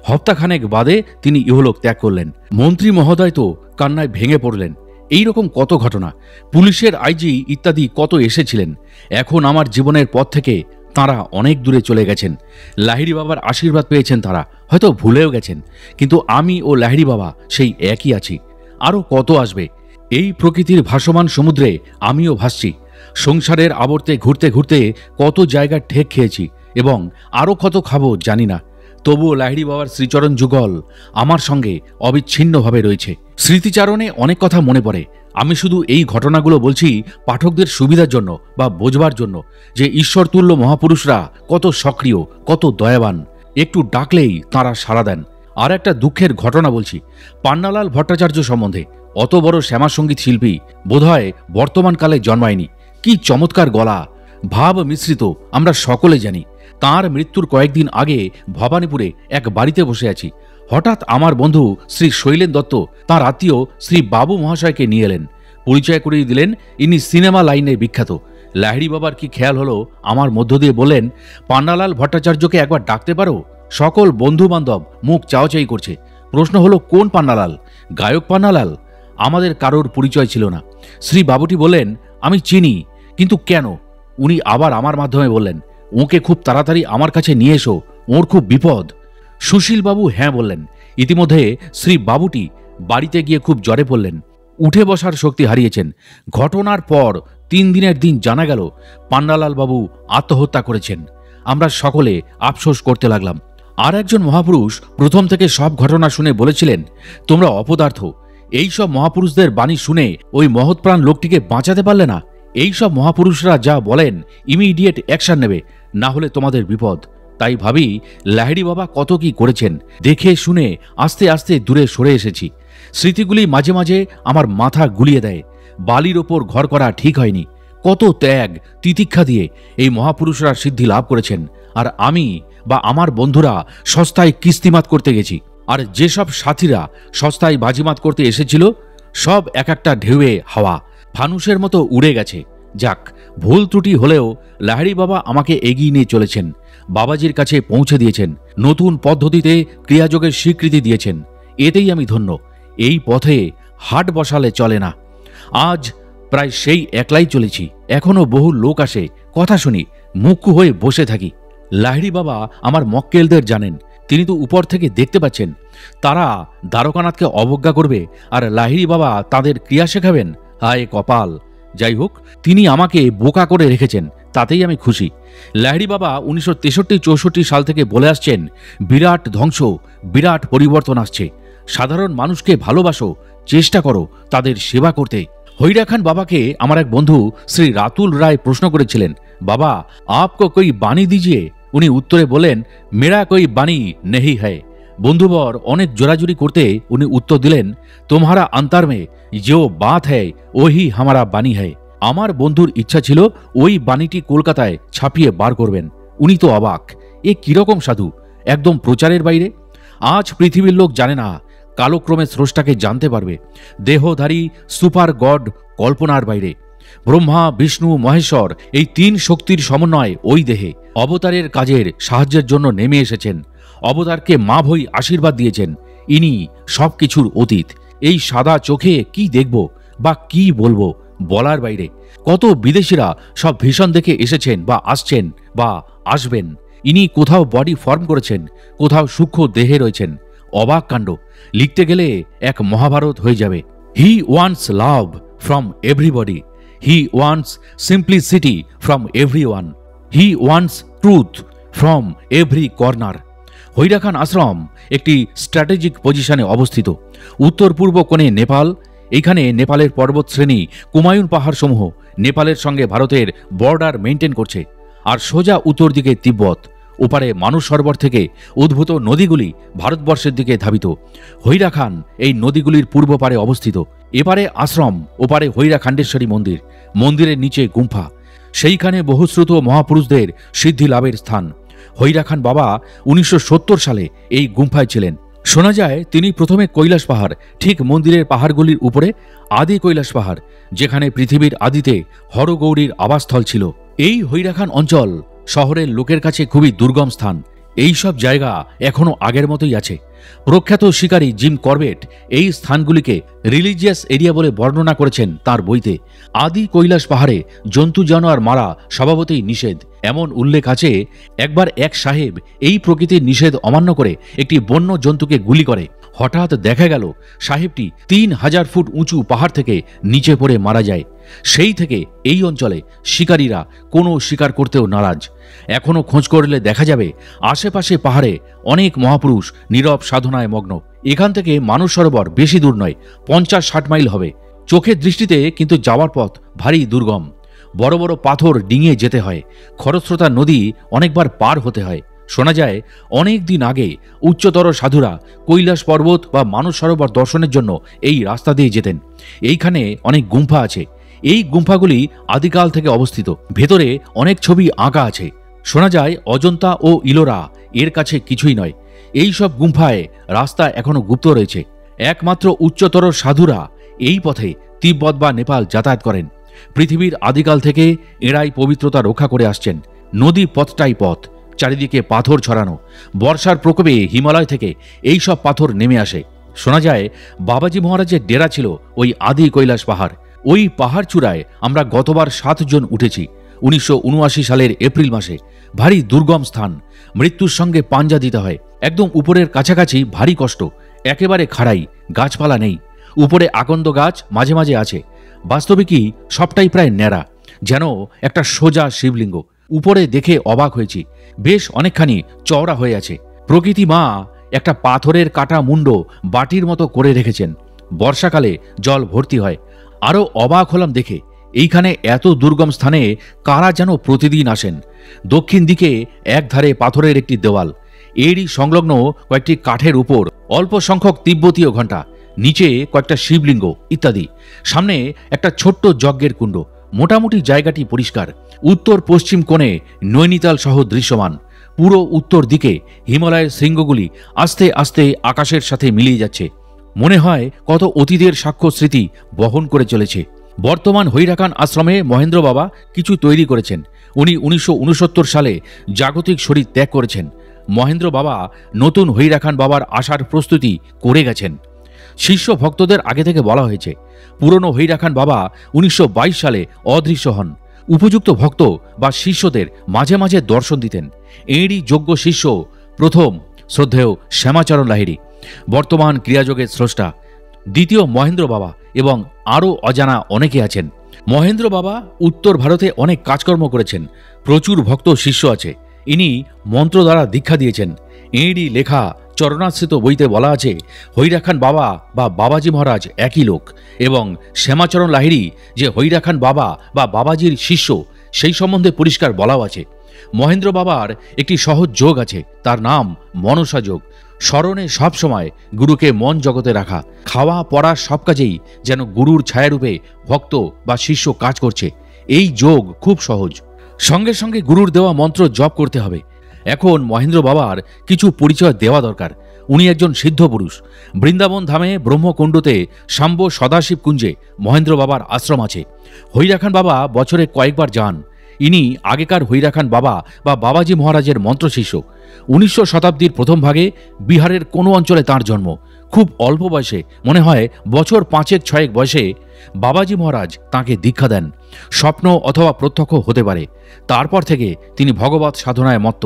Speaker 1: হপ্তাখানেক বাদে তিনি ইহলোক ত্যাগ করলেন। মন্ত্রী মহোদয় তো কান্নায় ভেঙে পড়লেন। এই রকম কত ঘটনা। পুলিশের আইজি ইত্যাদি কত এসেছিলেন। এখন আমার জীবনের পথ থেকে তাঁরা অনেক দূরে চলে গেছেন। লাহিড়ী বাবার আশীর্বাদ পেয়েছেন তারা, হয়তো ভুলেও গেছেন, কিন্তু আমি ও লাহিড়ী বাবা সেই একই আছি। আরও কত আসবে। এই প্রকৃতির ভাসমান সমুদ্রে আমিও ভাসছি। সংসারের আবর্তে ঘুরতে ঘুরতে কত জায়গার ঠেক খেয়েছি এবং আরও কত খাবো জানি না। তবুও লাহিড়ী বাবার শ্রীচরণ যুগল আমার সঙ্গে অবিচ্ছিন্নভাবে রয়েছে। স্মৃতিচারণে অনেক কথা মনে পড়ে। আমি শুধু এই ঘটনাগুলো বলছি পাঠকদের সুবিধার জন্য বা বোঝবার জন্য যে ঈশ্বরতুল্য মহাপুরুষরা কত সক্রিয়, কত দয়াবান। একটু ডাকলেই তাঁরা সাড়া দেন। আর একটা দুঃখের ঘটনা বলছি পান্নালাল ভট্টাচার্য সম্বন্ধে। অত বড় শ্যামাসঙ্গীত শিল্পী বোধহয় বর্তমানকালে জন্মায়নি। কি চমৎকার গলা, ভাব মিশ্রিত আমরা সকলে জানি। তাঁর মৃত্যুর কয়েকদিন আগে ভবানীপুরে এক বাড়িতে বসে আছি। হঠাৎ আমার বন্ধু শ্রী শৈলেন দত্ত তাঁর আত্মীয় শ্রী বাবু মহাশয়কে নিয়ে এলেন। পরিচয় করিয়ে দিলেন ইনি সিনেমা লাইনে বিখ্যাত। লাহিড়ী বাবার কি খেয়াল হলো, আমার মধ্য দিয়ে বললেন, পান্নালাল ভট্টাচার্যকে একবার ডাকতে পারো? সকল বন্ধু বান্ধব মুখ চাওয়াচাই করছে। প্রশ্ন হলো, কোন পান্নালাল? গায়ক পান্নালাল? আমাদের কারোর পরিচয় ছিল না। শ্রী বাবুটি বললেন, আমি চিনি, কিন্তু কেন? উনি আবার আমার মাধ্যমে বললেন, ওকে খুব তাড়াতাড়ি আমার কাছে নিয়ে এসো, ওর খুব বিপদ। সুশীলবাবু হ্যাঁ বললেন। ইতিমধ্যে শ্রী বাবুটি বাড়িতে গিয়ে খুব জ্বরে পড়লেন, উঠে বসার শক্তি হারিয়েছেন। ঘটনার পর 3 দিনের দিন জানা গেল পান্নালাল বাবু আত্মহত্যা করেছেন। আমরা সকলে আফসোস করতে লাগলাম। আর একজন মহাপুরুষ প্রথম থেকে সব ঘটনা শুনে বলেছিলেন, তোমরা অপদার্থ, এই সব মহাপুরুষদের বাণী শুনে ওই মহৎপ্রাণ লোকটিকে বাঁচাতে পারলে না। এই সব মহাপুরুষরা যা বলেন ইমিডিয়েট অ্যাকশন নেবে, না হলে তোমাদের বিপদ। তাই ভাবি লাহিড়ী বাবা কত কি করেছেন, দেখে শুনে আস্তে আস্তে দূরে সরে এসেছি। স্মৃতিগুলি মাঝে মাঝে আমার মাথা গুলিয়ে দেয়। বালির ওপর ঘর করা ঠিক হয়নি। কত ত্যাগ তিতিক্ষা দিয়ে এই মহাপুরুষরা সিদ্ধি লাভ করেছেন, আর আমি বা আমার বন্ধুরা সস্তায় কিস্তিমাত করতে গেছি। আর যেসব সাথীরা সস্তায় বাজিমাত করতে এসেছিল সব এক একটা ঢেউয়ে হাওয়া, ফানুসের মতো উড়ে গেছে। যাক, ভুল ত্রুটি হলেও লাহিড়ী বাবা আমাকে এগিয়ে নিয়ে চলেছেন, বাবাজির কাছে পৌঁছে দিয়েছেন, নতুন পদ্ধতিতে ক্রিয়াযোগের স্বীকৃতি দিয়েছেন। এতেই আমি ধন্য। এই পথে হাট বসালে চলে না। আজ প্রায় সেই একলাই চলেছি। এখনো বহু লোক আসে, কথা শুনি, মুখ্য হয়ে বসে থাকি। লাহিড়ী বাবা আমার মক্কেলদের জানেন, তিনি তো উপর থেকে দেখতে পাচ্ছেন। তারা দ্বারকানাথকে অবজ্ঞা করবে আর লাহিড়ী বাবা তাদের ক্রিয়া শেখাবেন? হায় কপাল! যাই হোক, তিনি আমাকে বোকা করে রেখেছেন, তাতেই আমি খুশি। লাহিড়ী বাবা 1963-64 সাল থেকে বলে আসছেন, বিরাট ধ্বংস, বিরাট পরিবর্তন আসছে। সাধারণ মানুষকে ভালোবাসো, চেষ্টা করো তাদের সেবা করতে। হৈরা খান বাবাকে আমার এক বন্ধু শ্রী রাতুল রায় প্রশ্ন করেছিলেন, বাবা আপকো কোই বাণী দিজিয়ে। উনি উত্তরে বলেন, মেরা কোই বাণী নেহি হ্যায়। বন্ধুবর অনেক জোরাজুরি করতে উনি উত্তর দিলেন, তোমারা অন্তর মে যে বাত হ্যায় ওহি হামারা বাণী হ্যায়। আমার বন্ধুর ইচ্ছা ছিল ওই বাণীটি কলকাতায় ছাপিয়ে বার করবেন। উনি তো অবাক, এ কিরকম সাধু, একদম প্রচারের বাইরে। আজ পৃথিবীর লোক জানে না, কালক্রমে স্রষ্টাকে জানতে পারবে। দেহধারী সুপার গড কল্পনার বাইরে। ব্রহ্মা, বিষ্ণু, মহেশ্বর এই 3 শক্তির সমন্বয় ওই দেহে অবতারের কাজের সাহায্যের জন্য নেমে এসেছেন। অবতারকে মা ভই আশীর্বাদ দিয়েছেন। ইনি সবকিছুর অতীত। এই সাদা চোখে কি দেখব বা কি বলবো, বলার বাইরে। কত বিদেশিরা সব ভীষণ দেখে এসেছেন বা আসছেন বা আসবেন। ইনি কোথাও বডি ফর্ম করেছেন, কোথাও সূক্ষ্ম দেহে রয়েছেন। অবাক কাণ্ড, লিখতে গেলে এক মহাভারত হয়ে যাবে। He wants love from everybody, he wants simplicity from everyone, he wants truth from every corner. Hairakhan আশ্রম একটি স্ট্র্যাটেজিক পজিশনে অবস্থিত। উত্তর পূর্ব কোণে নেপাল। এইখানে নেপালের পর্বত শ্রেণী, কুমায়ুন পাহাড় সমূহ নেপালের সঙ্গে ভারতের বর্ডার মেনটেন করছে। আর সোজা উত্তর দিকে তিব্বত। ওপারে মানস সরোবর থেকে উদ্ভূত নদীগুলি ভারতবর্ষের দিকে ধাবিত। হৈরা খান এই নদীগুলির পূর্ব পারে অবস্থিত। এপারে আশ্রম, ওপারে হৈরা খান্ডেশ্বরী মন্দির, মন্দিরের নিচে গুম্ফা। সেইখানে বহুশ্রুত মহাপুরুষদের সিদ্ধি লাভের স্থান। হৈরা খান বাবা 1970 সালে এই গুম্ফায় ছিলেন। শোনা যায় তিনি প্রথমে কৈলাস পাহাড়, ঠিক মন্দিরের পাহাড়গুলির উপরে আদি কৈলাস পাহাড়, যেখানে পৃথিবীর আদিতে হরগৌরীর আবাসস্থল ছিল। এই হৈরা খান অঞ্চল শহরের লোকের কাছে খুবই দুর্গম স্থান। এই সব জায়গা এখনো আগের মতোই আছে। প্রখ্যাত শিকারী জিম করবেট এই স্থানগুলিকে রিলিজিয়াস এরিয়া বলে বর্ণনা করেছেন তার বইতে। আদি কৈলাস পাহাড়ে জন্তু জানোয়ার মারা স্বভাবতই নিষেধ, এমন উল্লেখ আছে। একবার এক সাহেব এই প্রকৃতির নিষেধ অমান্য করে একটি বন্য জন্তুকে গুলি করে। হঠাৎ দেখা গেল সাহেবটি 3000 ফুট উঁচু পাহাড় থেকে নিচে পড়ে মারা যায়। সেই থেকে এই অঞ্চলে শিকারীরা কোনো শিকার করতেও নারাজ। এখনো খোঁজ করলে দেখা যাবে আশেপাশে পাহাড়ে অনেক মহাপুরুষ নীরব সাধনায় মগ্ন। এখান থেকে মানস সরোবর বেশি দূর নয়, 50-60 মাইল হবে চোখের দৃষ্টিতে, কিন্তু যাওয়ার পথ ভারী দুর্গম। বড় বড় পাথর ডিঙিয়ে যেতে হয়। খরস্রোতা নদী অনেকবার পার হতে হয়। শোনা যায় অনেক দিন আগে উচ্চতর সাধুরা কৈলাস পর্বত বা মানস সরোবর দর্শনের জন্য এই রাস্তা দিয়ে যেতেন। এইখানে অনেক গুম্ফা আছে। এই গুম্ফাগুলি আদিকাল থেকে অবস্থিত। ভেতরে অনেক ছবি আঁকা আছে। শোনা যায় অজন্তা ও ইলোরা এর কাছে কিছুই নয়। এই সব গুম্ফায় রাস্তা এখনো গুপ্ত রয়েছে। একমাত্র উচ্চতর সাধুরা এই পথে তিব্বত বা নেপাল যাতায়াত করেন। পৃথিবীর আদিকাল থেকে এরাই পবিত্রতা রক্ষা করে আসছেন। নদী পথটাই পথ, চারিদিকে পাথর ছড়ানো। বর্ষার প্রকোপে হিমালয় থেকে এই সব পাথর নেমে আসে। শোনা যায় বাবাজি মহারাজের ডেরা ছিল ওই আদি কৈলাস পাহাড়। ওই পাহাড় চূড়ায় আমরা গতবার 7 জন উঠেছি 1979 সালের এপ্রিল মাসে। ভারী দুর্গম স্থান, মৃত্যুর সঙ্গে পাঞ্জা দিতে হয়। একদম উপরের কাছাকাছি ভারী কষ্ট, একেবারে খাড়াই, গাছপালা নেই। উপরে আকন্দ গাছ মাঝে মাঝে আছে। বাস্তবিকই সবটাই প্রায় ন্যাড়া, যেন একটা সোজা শিবলিঙ্গ। উপরে দেখে অবাক হয়েছি, বেশ অনেকখানি চওড়া হয়ে আছে। প্রকৃতি মা একটা পাথরের কাটা মুন্ড বাটির মতো করে রেখেছেন। বর্ষাকালে জল ভর্তি হয়। আরও অবাক হলাম দেখে, এইখানে এত দুর্গম স্থানে কারা যেন প্রতিদিন আসেন। দক্ষিণ দিকে একধারে পাথরের একটি দেওয়াল, এরই সংলগ্ন কয়েকটি কাঠের উপর অল্প সংখ্যক তিব্বতীয় ঘণ্টা, নিচে কয়েকটা শিবলিঙ্গ ইত্যাদি। সামনে একটা ছোট্ট যজ্ঞের কুণ্ড। মোটামুটি জায়গাটি পরিষ্কার। উত্তর পশ্চিম কোণে নৈনিতাল শহর দৃশ্যমান। পুরো উত্তর দিকে হিমালয়ের শৃঙ্গগুলি আস্তে আস্তে আকাশের সাথে মিলিয়ে যাচ্ছে। মনে হয় কত অতীতের সাক্ষ্য স্মৃতি বহন করে চলেছে। বর্তমান হৈরাখান আশ্রমে মহেন্দ্র বাবা কিছু তৈরি করেছেন। উনি 1969 সালে জাগতিক শরীর ত্যাগ করেছেন। মহেন্দ্র বাবা নতুন হৈরাখান বাবার আসার প্রস্তুতি করে গেছেন। শিষ্য ভক্তদের আগে থেকে বলা হয়েছে, পুরনো হৈরাখান বাবা 1922 সালে অদৃশ্য হন। উপযুক্ত ভক্ত বা শিষ্যদের মাঝে মাঝে দর্শন দিতেন। এঁরই যোগ্য শিষ্য প্রথম শ্রদ্ধেয় শ্যামাচরণ লাহিড়ী, বর্তমান ক্রিয়াযোগের স্রষ্টা। দ্বিতীয় মহেন্দ্র বাবা, এবং আরও অজানা অনেকে আছেন। মহেন্দ্র বাবা উত্তর ভারতে অনেক কাজকর্ম করেছেন। প্রচুর ভক্ত শিষ্য আছে। ইনি মন্ত্র দ্বারা দীক্ষা দিয়েছেন। এঁরই লেখা চরণাশ্রিত বইতে বলা আছে, হৈরাখান বাবা বা বাবাজি মহারাজ একই লোক, এবং শ্যামাচরণ লাহিড়ী যে হৈরাখান বাবা বা বাবাজির শিষ্য সেই সম্বন্ধে পরিষ্কার বলাও আছে। মহেন্দ্র বাবার একটি সহজ যোগ আছে, তার নাম মনসা যোগ। স্মরণে সবসময় গুরুকে মন জগতে রাখা। খাওয়া পড়া সব কাজেই যেন গুরুর ছায়ারূপে ভক্ত বা শিষ্য কাজ করছে। এই যোগ খুব সহজ। সঙ্গে সঙ্গে গুরুর দেওয়া মন্ত্র জপ করতে হবে। এখন মহেন্দ্র বাবার কিছু পরিচয় দেওয়া দরকার। উনি একজন সিদ্ধ পুরুষ। বৃন্দাবন ধামে ব্রহ্মকুণ্ডতে শাম্ব সদাশিব কুঞ্জে মহেন্দ্র বাবার আশ্রম আছে। হৈরাখান বাবা বছরে কয়েকবার যান। ইনি আগেকার হৈরাখান বাবা বা বাবাজি মহারাজের মন্ত্রশিষ্য। 19 শতাব্দীর প্রথম ভাগে বিহারের কোনো অঞ্চলে তাঁর জন্ম। খুব অল্প বয়সে, মনে হয় বছর 5-6 বয়সে বাবাজি মহারাজ তাঁকে দীক্ষা দেন। স্বপ্ন অথবা প্রত্যক্ষ হতে পারে। তারপর থেকে তিনি ভগবৎ সাধনায় মত্ত।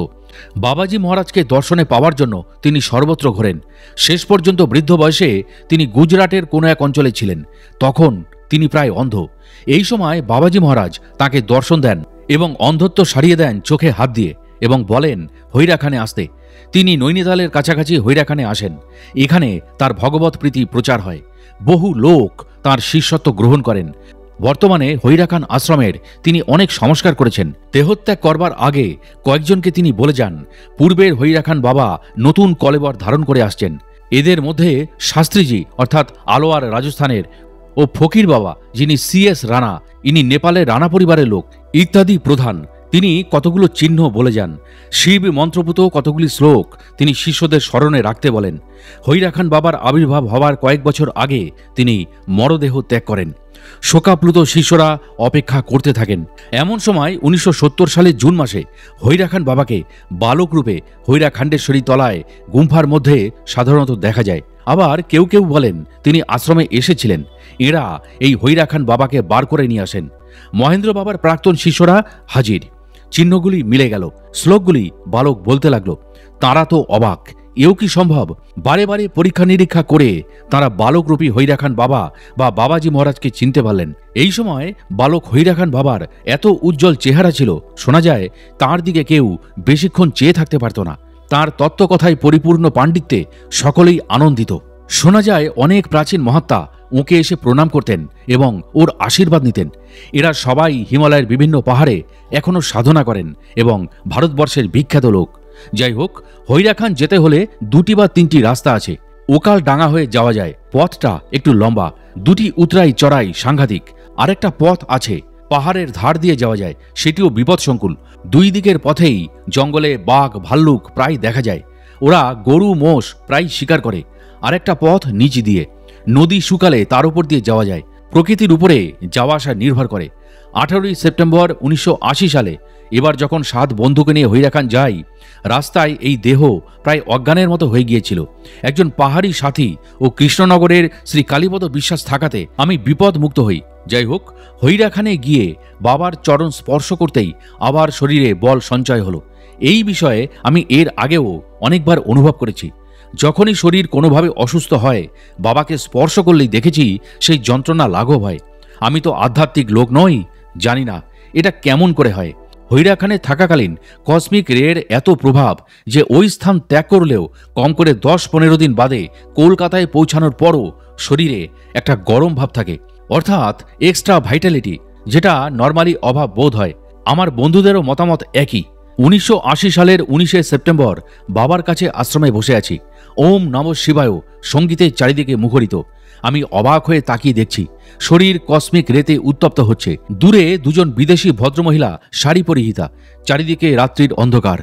Speaker 1: বাবাজি মহারাজকে দর্শনে পাওয়ার জন্য তিনি সর্বত্র ঘোরেন। শেষ পর্যন্ত বৃদ্ধ বয়সে তিনি গুজরাটের কোনো এক অঞ্চলে ছিলেন। তখন তিনি প্রায় অন্ধ। এই সময় বাবাজি মহারাজ তাঁকে দর্শন দেন এবং অন্ধত্ব সারিয়ে দেন চোখে হাত দিয়ে, এবং বলেন হৈরাখানে আসতে। তিনি নৈনিতালের কাছাকাছি হৈরাখানে আসেন। এখানে তার ভগবৎ প্রীতি প্রচার হয়। বহু লোক তার শিষ্যত্ব গ্রহণ করেন। বর্তমানে হৈরাখান আশ্রমের তিনি অনেক সংস্কার করেছেন। দেহত্যাগ করবার আগে কয়েকজনকে তিনি বলে যান, পূর্বের হৈরাখান বাবা নতুন কলেবর ধারণ করে আসছেন। এদের মধ্যে শাস্ত্রীজি অর্থাৎ আলোয়ার রাজস্থানের, ও ফকির বাবা যিনি CS রানা, ইনি নেপালের রানা পরিবারের লোক, ইত্যাদি প্রধান। তিনি কতগুলো চিহ্ন বলে যান। শিব মন্ত্রপুত কতগুলি শ্লোক তিনি শিষ্যদের স্মরণে রাখতে বলেন। হৈরাখান বাবার আবির্ভাব হওয়ার কয়েক বছর আগে তিনি মরদেহ ত্যাগ করেন। শোকাপ্লুত শিষ্যরা অপেক্ষা করতে থাকেন। এমন সময় 1970 সালের জুন মাসে হৈরাখান বাবাকে বালক রূপে হৈরাখান্ডেশ্বরী তলায় গুম্ফার মধ্যে সাধারণত দেখা যায়। আবার কেউ কেউ বলেন তিনি আশ্রমে এসেছিলেন। এরা এই হৈরাখান বাবাকে বার করে নিয়ে আসেন। মহেন্দ্র বাবার প্রাক্তন শিষ্যরা হাজির। চিহ্নগুলি মিলে গেল। শ্লোকগুলি বালক বলতে লাগলো। তারা তো অবাক, এও কি সম্ভব? বারে বারে পরীক্ষা নিরীক্ষা করে তারা বালকরূপী হৈরাখান বাবা বা বাবাজি মহারাজকে চিনতে পারলেন। এই সময় বালক হৈরাখান বাবার এত উজ্জ্বল চেহারা ছিল, শোনা যায় তার দিকে কেউ বেশিক্ষণ চেয়ে থাকতে পারত না। তার তত্ত্বকথায় পরিপূর্ণ পাণ্ডিত্যে সকলেই আনন্দিত। শোনা যায় অনেক প্রাচীন মহাত্মা ওকে এসে প্রণাম করতেন এবং ওর আশীর্বাদ নিতেন। এরা সবাই হিমালয়ের বিভিন্ন পাহাড়ে এখনও সাধনা করেন এবং ভারতবর্ষের বিখ্যাত লোক। যাই হোক, হৈরাখান যেতে হলে 2টি বা 3টি রাস্তা আছে। ওকাল ডাঙ্গা হয়ে যাওয়া যায়, পথটা একটু লম্বা, 2টি উতরাই চড়াই সাংঘাতিক। আরেকটা পথ আছে পাহাড়ের ধার দিয়ে যাওয়া যায়, সেটিও বিপদসংকুল। 2 দিকের পথেই জঙ্গলে বাঘ ভাল্লুক প্রায় দেখা যায়, ওরা গরু মোষ প্রায় শিকার করে। আরেকটা পথ নিচ দিয়ে, নদী শুকালে তার উপর দিয়ে যাওয়া যায়। প্রকৃতির উপরে যাওয়া আসা নির্ভর করে। 18ই সেপ্টেম্বর 1980 সালে এবার যখন 7 বন্ধুকে নিয়ে হৈরাখান যাই, রাস্তায় এই দেহ প্রায় অজ্ঞানের মতো হয়ে গিয়েছিল। একজন পাহাড়ি সাথী ও কৃষ্ণনগরের শ্রী কালীপদ বিশ্বাস থাকাতে আমি বিপদ মুক্ত হই। যাই হোক, হৈরাখানে গিয়ে বাবার চরণ স্পর্শ করতেই আবার শরীরে বল সঞ্চয় হলো। এই বিষয়ে আমি এর আগেও অনেকবার অনুভব করেছি। যখনই শরীর কোনোভাবে অসুস্থ হয়, বাবাকে স্পর্শ করলেই দেখেছি সেই যন্ত্রণা লাঘব হয়। আমি তো আধ্যাত্মিক লোক নই, জানি না এটা কেমন করে হয়। হৈরাখানে থাকাকালীন কসমিক রের এত প্রভাব যে ওই স্থান ত্যাগ করলেও কম করে 10-15 দিন বাদে কলকাতায় পৌঁছানোর পরও শরীরে একটা গরম ভাব থাকে, অর্থাৎ এক্সট্রা ভাইটালিটি, যেটা নর্মালি অভাব বোধ হয়। আমার বন্ধুদেরও মতামত একই। 1980 সালের 19শে সেপ্টেম্বর বাবার কাছে আশ্রমে বসে আছি। ওম নমঃ শিবায় সঙ্গীতে চারিদিকে মুখরিত। আমি অবাক হয়ে তাকিয়ে দেখছি, শরীর কসমিক রেতে উত্তপ্ত হচ্ছে। দূরে 2জন বিদেশি ভদ্রমহিলা শাড়ি পরিহিতা, চারিদিকে রাত্রির অন্ধকার।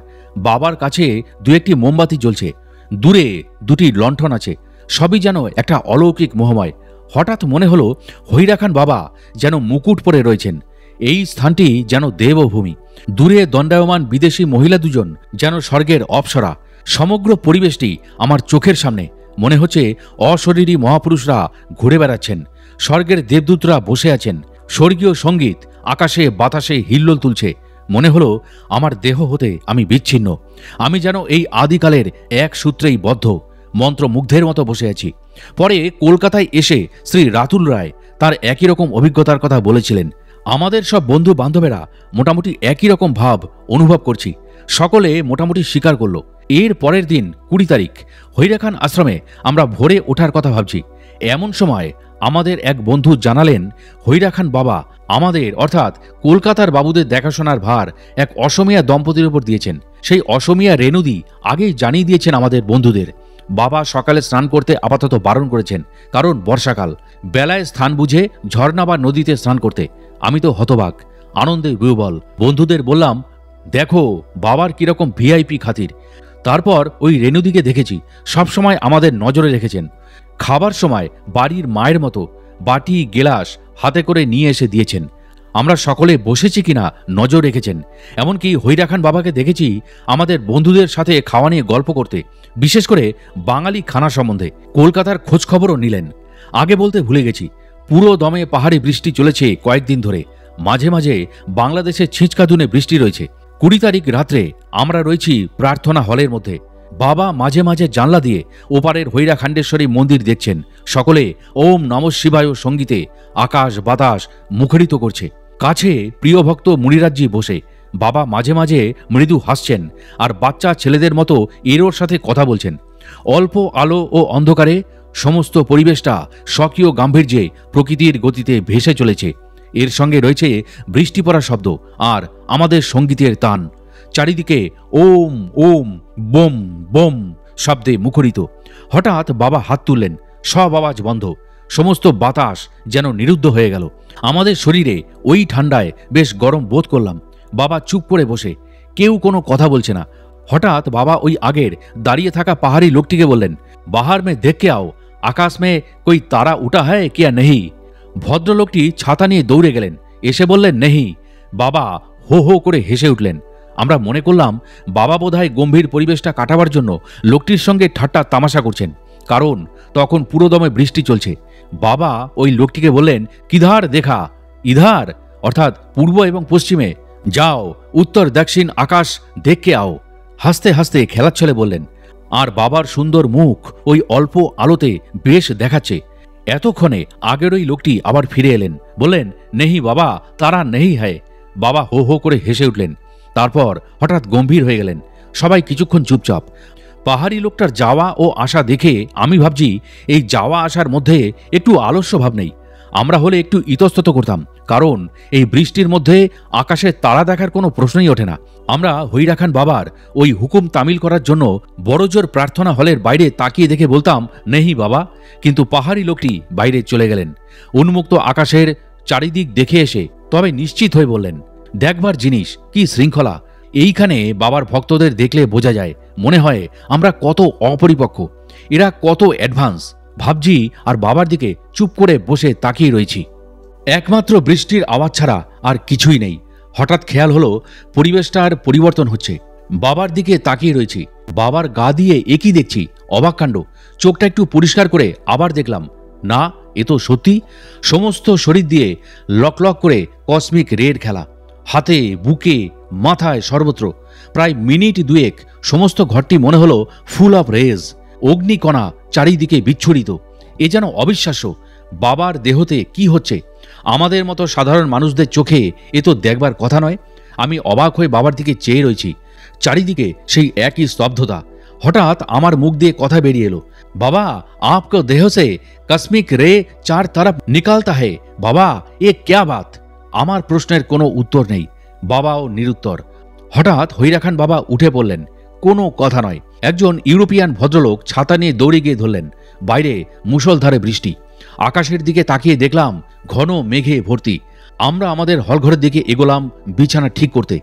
Speaker 1: বাবার কাছে 2-1টি মোমবাতি জ্বলছে, দূরে 2টি লণ্ঠন আছে। সবই যেন একটা অলৌকিক মোহময়। হঠাৎ মনে হলো হৈরাখান বাবা যেন মুকুট পরে রয়েছেন। এই স্থানটি যেন দেবভূমি। দূরে দণ্ডায়মান বিদেশি মহিলা 2জন যেন স্বর্গের অপ্সরা। সমগ্র পরিবেশটি আমার চোখের সামনে। মনে হচ্ছে অশরীরী মহাপুরুষরা ঘুরে বেড়াচ্ছেন, স্বর্গের দেবদূতরা বসে আছেন। স্বর্গীয় সঙ্গীত আকাশে বাতাসে হিল্লোল তুলছে। মনে হলো আমার দেহ হতে আমি বিচ্ছিন্ন। আমি যেন এই আদিকালের এক সূত্রেই বদ্ধ, মন্ত্রমুগ্ধের মতো বসে আছি। পরে কলকাতায় এসে শ্রী রাতুল রায় তার একই রকম অভিজ্ঞতার কথা বলেছিলেন। আমাদের সব বন্ধু বান্ধবেরা মোটামুটি একই রকম ভাব অনুভব করছি। সকলে মোটামুটি স্বীকার করলো। এর পরের দিন 20 তারিখ হৈরাখান আশ্রমে আমরা ভোরে ওঠার কথা ভাবছি। এমন সময় আমাদের এক বন্ধু জানালেন, হৈরাখান বাবা আমাদের অর্থাৎ কলকাতার বাবুদের দেখাশোনার ভার এক অসমিয়া দম্পতির উপর দিয়েছেন। সেই অসমিয়া রেনুদি আগেই জানিয়ে দিয়েছেন আমাদের বন্ধুদের। বাবা সকালে স্নান করতে আপাতত বারণ করেছেন, কারণ বর্ষাকাল, বেলায় স্থান বুঝে ঝর্ণা বা নদীতে স্নান করতে। আমি তো হতবাক, আনন্দে বিহ্বল। বন্ধুদের বললাম, দেখো বাবার কিরকম ভিআইপি খাতির। তারপর ওই রেনুদিকে দেখেছি, সবসময় আমাদের নজরে রেখেছেন। খাবার সময় বাড়ির মায়ের মতো বাটি গেলাস হাতে করে নিয়ে এসে দিয়েছেন। আমরা সকলে বসেছি কিনা নজর রেখেছেন। এমনকি হৈরাখান বাবাকে দেখেছি আমাদের বন্ধুদের সাথে খাওয়া নিয়ে গল্প করতে, বিশেষ করে বাঙালি খানা সম্বন্ধে। কলকাতার খোঁজখবরও নিলেন। আগে বলতে ভুলে গেছি, পুরো দমে পাহাড়ি বৃষ্টি চলেছে কয়েকদিন ধরে। মাঝে মাঝে বাংলাদেশে ছিঁচকাদুনে বৃষ্টি রয়েছে। 20 তারিখ রাত্রে আমরা রয়েছি প্রার্থনা হলের মধ্যে। বাবা মাঝে মাঝে জানলা দিয়ে ওপারের হৈরাখান্ডেশ্বরী মন্দির দেখছেন। সকলে ওম নমঃ শিবায় সঙ্গীতে আকাশ বাতাস মুখরিত করছে। কাছে প্রিয় ভক্ত মুনিরাজজি বসে। বাবা মাঝে মাঝে মৃদু হাসছেন আর বাচ্চা ছেলেদের মতো এরোর সাথে কথা বলছেন। অল্প আলো ও অন্ধকারে সমস্ত পরিবেশটা স্বকীয় গাম্ভীর্যে প্রকৃতির গতিতে ভেসে চলেছে। এর সঙ্গে রয়েছে বৃষ্টি পড়া শব্দ আর আমাদের সঙ্গীতের তান। চারিদিকে ওম ওম বোম বোম শব্দে মুখরিত। হঠাৎ বাবা হাত তুললেন, সব আওয়াজ বন্ধ। সমস্ত বাতাস যেন নিরুদ্ধ হয়ে গেল। আমাদের শরীরে ওই ঠান্ডায় বেশ গরম বোধ করলাম। বাবা চুপ করে বসে, কেউ কোনো কথা বলছে না। হঠাৎ বাবা ওই আগের দাঁড়িয়ে থাকা পাহাড়ি লোকটিকে বললেন, বাহার মে দেখকে আও, আকাশ মে কোই তারা উঠা হ্যায় কিয়া নেহি। ভদ্রলোকটি ছাতা নিয়ে দৌড়ে গেলেন, এসে বললেন নেহি। বাবা হো হো করে হেসে উঠলেন। আমরা মনে করলাম বাবা বোধহয় গম্ভীর পরিবেশটা কাটাবার জন্য লোকটির সঙ্গে ঠাট্টা তামাশা করছেন, কারণ তখন পুরোদমে বৃষ্টি চলছে। বাবা ওই লোকটিকে বললেন, কিধার দেখা, ইধার অর্থাৎ পূর্ব এবং পশ্চিমে, যাও উত্তর দক্ষিণ আকাশ দেখকে আও। হাসতে হাসতে খেলাচ্ছলে বললেন। আর বাবার সুন্দর মুখ ওই অল্প আলোতে বেশ দেখাচ্ছে। এতক্ষণে আগের ওই লোকটি আবার ফিরে এলেন, বললেন, নেহি বাবা, তারা নেহি হয়। বাবা হো হো করে হেসে উঠলেন। তারপর হঠাৎ গম্ভীর হয়ে গেলেন। সবাই কিছুক্ষণ চুপচাপ। পাহাড়ি লোকটার যাওয়া ও আসা দেখে আমি ভাবছি এই যাওয়া আসার মধ্যে একটু আলস্য ভাব নেই। আমরা হলে একটু ইতস্তত করতাম, কারণ এই বৃষ্টির মধ্যে আকাশে তারা দেখার কোনো প্রশ্নই ওঠে না। আমরা হইরা খান বাবার ওই হুকুম তামিল করার জন্য বড়জোর প্রার্থনা হলের বাইরে তাকিয়ে দেখে বলতাম, নেহি বাবা, কিন্তু পাহাড়ি লোকটি বাইরে চলে গেলেন। উন্মুক্ত আকাশের চারিদিক দেখে এসে তবে নিশ্চিত হয়ে বললেন, দেখবার জিনিস কি শৃঙ্খলা! এইখানে বাবার ভক্তদের দেখলে বোঝা যায়, মনে হয় আমরা কত অপরিপক্ক, এরা কত অ্যাডভান্স। ভাবছি আর বাবার দিকে চুপ করে বসে তাকিয়ে রয়েছি। একমাত্র বৃষ্টির আওয়াজ ছাড়া আর কিছুই নেই। হঠাৎ খেয়াল হলো পরিবেশটার পরিবর্তন হচ্ছে। বাবার দিকে তাকিয়ে রয়েছি, বাবার গা দিয়ে একই দেখছি, অবাক কাণ্ড। চোখটা একটু পরিষ্কার করে আবার দেখলাম, না, এ তো সত্যি। সমস্ত শরীর দিয়ে লকলক করে কসমিক রেড খেলা, হাতে, বুকে, মাথায়, সর্বত্র। প্রায় মিনিট দুয়েক সমস্ত ঘরটি মনে হলো ফুল অফ রেজ, অগ্নিকণা চারিদিকে বিচ্ছুরিত। এ যেন অবিশ্বাস্য। বাবার দেহতে কি হচ্ছে? আমাদের মতো সাধারণ মানুষদের চোখে এ তো দেখবার কথা নয়। আমি অবাক হয়ে বাবার দিকে চেয়ে রয়েছি। চারিদিকে সেই একই স্তব্ধতা। হঠাৎ আমার মুখ দিয়ে কথা বেরিয়ে এলো, বাবা, आपको देह से कस्मिक रे चार तरफ निकालता है बाबा, ये क्या बात? আমার প্রশ্নের কোনো উত্তর নেই, বাবাও নিরুত্তর। হঠাৎ হইরা খান বাবা উঠে পড়লেন, কোনো কথা নয়। একজন ইউরোপিয়ান ভদ্রলোক ছাতা নিয়ে দৌড়ে গিয়ে ধরলেন। বাইরে মুষলধারে বৃষ্টি। আকাশের দিকে তাকিয়ে দেখলাম ঘন মেঘে ভর্তি। আমরা আমাদের হলঘরের দিকে এগোলাম বিছানা ঠিক করতে।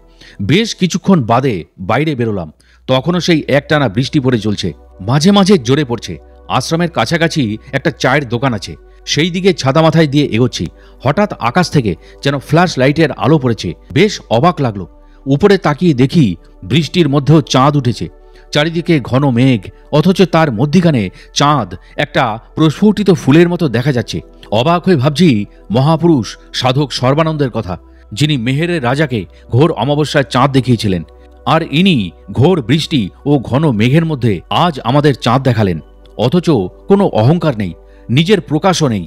Speaker 1: বেশ কিছুক্ষণ বাদে বাইরে বেরোলাম, তখনও সেই একটানা বৃষ্টি পড়ে চলছে, মাঝে মাঝে জোরে পড়ছে। আশ্রমের কাছাকাছি একটা চায়ের দোকান আছে, সেই দিকে ছাতা মাথায় দিয়ে এগোচ্ছি। হঠাৎ আকাশ থেকে যেন ফ্ল্যাশ লাইটের আলো পড়েছে, বেশ অবাক লাগলো। উপরে তাকিয়ে দেখি বৃষ্টির মধ্যেও চাঁদ উঠেছে। চারিদিকে ঘন মেঘ, অথচ তার মধ্যিখানে চাঁদ একটা প্রস্ফুটিত ফুলের মতো দেখা যাচ্ছে। অবাক হয়ে ভাবছি মহাপুরুষ সাধক সর্বানন্দের কথা, যিনি মেহেরের রাজাকে ঘোর অমাবস্যায় চাঁদ দেখিয়েছিলেন। আর ইনি ঘোর বৃষ্টি ও ঘন মেঘের মধ্যে আজ আমাদের চাঁদ দেখালেন। অথচ কোনো অহংকার নেই, নিজের প্রকাশও নেই।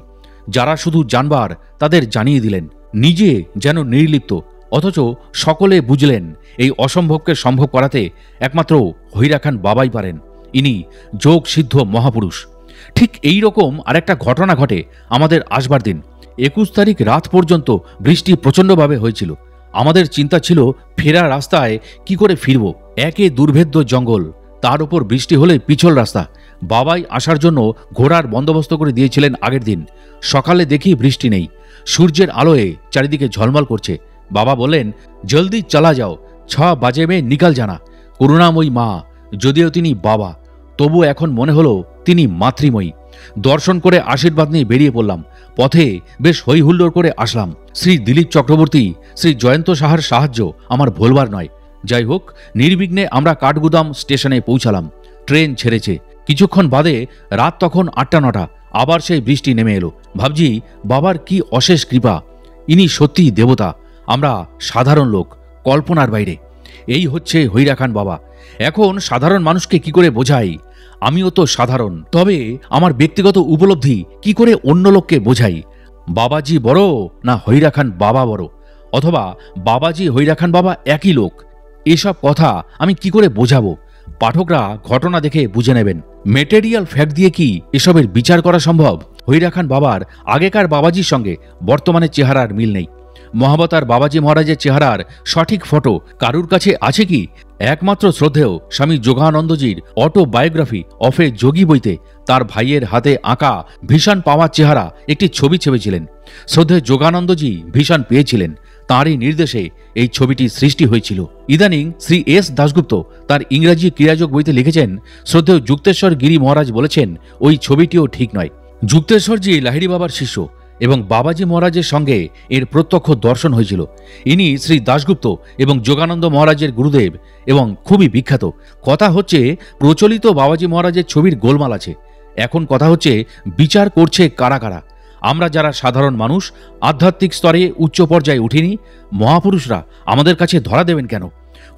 Speaker 1: যারা শুধু জানবার তাদের জানিয়ে দিলেন, নিজে যেন নির্লিপ্ত। অথচ সকলে বুঝলেন এই অসম্ভবকে সম্ভব করাতে একমাত্র হইরা খান বাবাই পারেন। ইনি যোগ সিদ্ধ মহাপুরুষ। ঠিক এই রকম আরেকটা ঘটনা ঘটে আমাদের আসবার দিন। 21 তারিখ রাত পর্যন্ত বৃষ্টি প্রচণ্ডভাবে হয়েছিল। আমাদের চিন্তা ছিল ফেরার রাস্তায় কি করে ফিরব। একে দুর্ভেদ্য জঙ্গল, তার উপর বৃষ্টি হলে পিছল রাস্তা। বাবাই আসার জন্য ঘোড়ার বন্দোবস্ত করে দিয়েছিলেন আগের দিন। সকালে দেখি বৃষ্টি নেই, সূর্যের আলোয় চারিদিকে ঝলমল করছে। বাবা বললেন, জলদি চলা যাও, 6 বাজে মে নিকাল জানা। করুণাময়ী মা, যদিও তিনি বাবা, তবু এখন মনে হলো তিনি মাতৃময়ী। দর্শন করে আশীর্বাদ নিয়ে বেরিয়ে পড়লাম। পথে বেশ হইহুল্লোড় করে আসলাম। শ্রী দিলীপ চক্রবর্তী, শ্রী জয়ন্ত সাহার সাহায্য আমার ভোলবার নয়। যাই হোক, নির্বিঘ্নে আমরা কাঠগুদাম স্টেশনে পৌঁছালাম। ট্রেন ছেড়েছে। কিছুক্ষণ বাদে, রাত তখন 8টা-9টা, আবার সেই বৃষ্টি নেমে এলো। ভাবছি বাবার কি অশেষ কৃপা, ইনি সত্যিই দেবতা, আমরা সাধারণ লোক, কল্পনার বাইরে। এই হচ্ছে হইরা খান বাবা। এখন সাধারণ মানুষকে কি করে বোঝাই? আমিও তো সাধারণ, তবে আমার ব্যক্তিগত উপলব্ধি কি করে অন্য লোককে বোঝাই? বাবাজি বড় না হইরা খান বাবা বড়, অথবা বাবাজি হইরা খান বাবা একই লোক? এসব কথা আমি কি করে বোঝাবো? পাঠকরা ঘটনা দেখে বুঝে নেবেন। মেটেরিয়াল ফ্যাক্ট দিয়ে কি এসবের বিচার করা সম্ভব? হইরা খান বাবার আগেকার বাবাজির সঙ্গে বর্তমানের চেহারার মিল নেই। মহাবতার বাবাজি মহারাজের চেহারার সঠিক ফটো কারুর কাছে আছে কি? একমাত্র শ্রদ্ধেয় স্বামী যোগানন্দজির অটোবায়োগ্রাফি অফ এ যোগী বইতে তার ভাইয়ের হাতে আঁকা ভীষণ পাওয়ার চেহারা একটি ছবি ছেপেছিলেন। শ্রদ্ধেয় যোগানন্দজি ভীষণ পেয়েছিলেন, তাঁরই নির্দেশে এই ছবিটি সৃষ্টি হয়েছিল। ইদানিং শ্রী এস দাশগুপ্ত তার ইংরাজি ক্রিয়াযোগ বইতে লিখেছেন, শ্রদ্ধেয় যুক্তেশ্বর গিরি মহারাজ বলেছেন ওই ছবিটিও ঠিক নয়। যুক্তেশ্বরজি লাহিড়ী বাবার শিষ্য এবং বাবাজি মহারাজের সঙ্গে এর প্রত্যক্ষ দর্শন হয়েছিল। ইনি শ্রী দাশগুপ্ত এবং যোগানন্দ মহারাজের গুরুদেব এবং খুবই বিখ্যাত। কথা হচ্ছে প্রচলিত বাবাজি মহারাজের ছবির গোলমাল আছে। এখন কথা হচ্ছে বিচার করছে কারা কারা। আমরা যারা সাধারণ মানুষ, আধ্যাত্মিক স্তরে উচ্চ পর্যায়ে উঠিনি, মহাপুরুষরা আমাদের কাছে ধরা দেবেন কেন?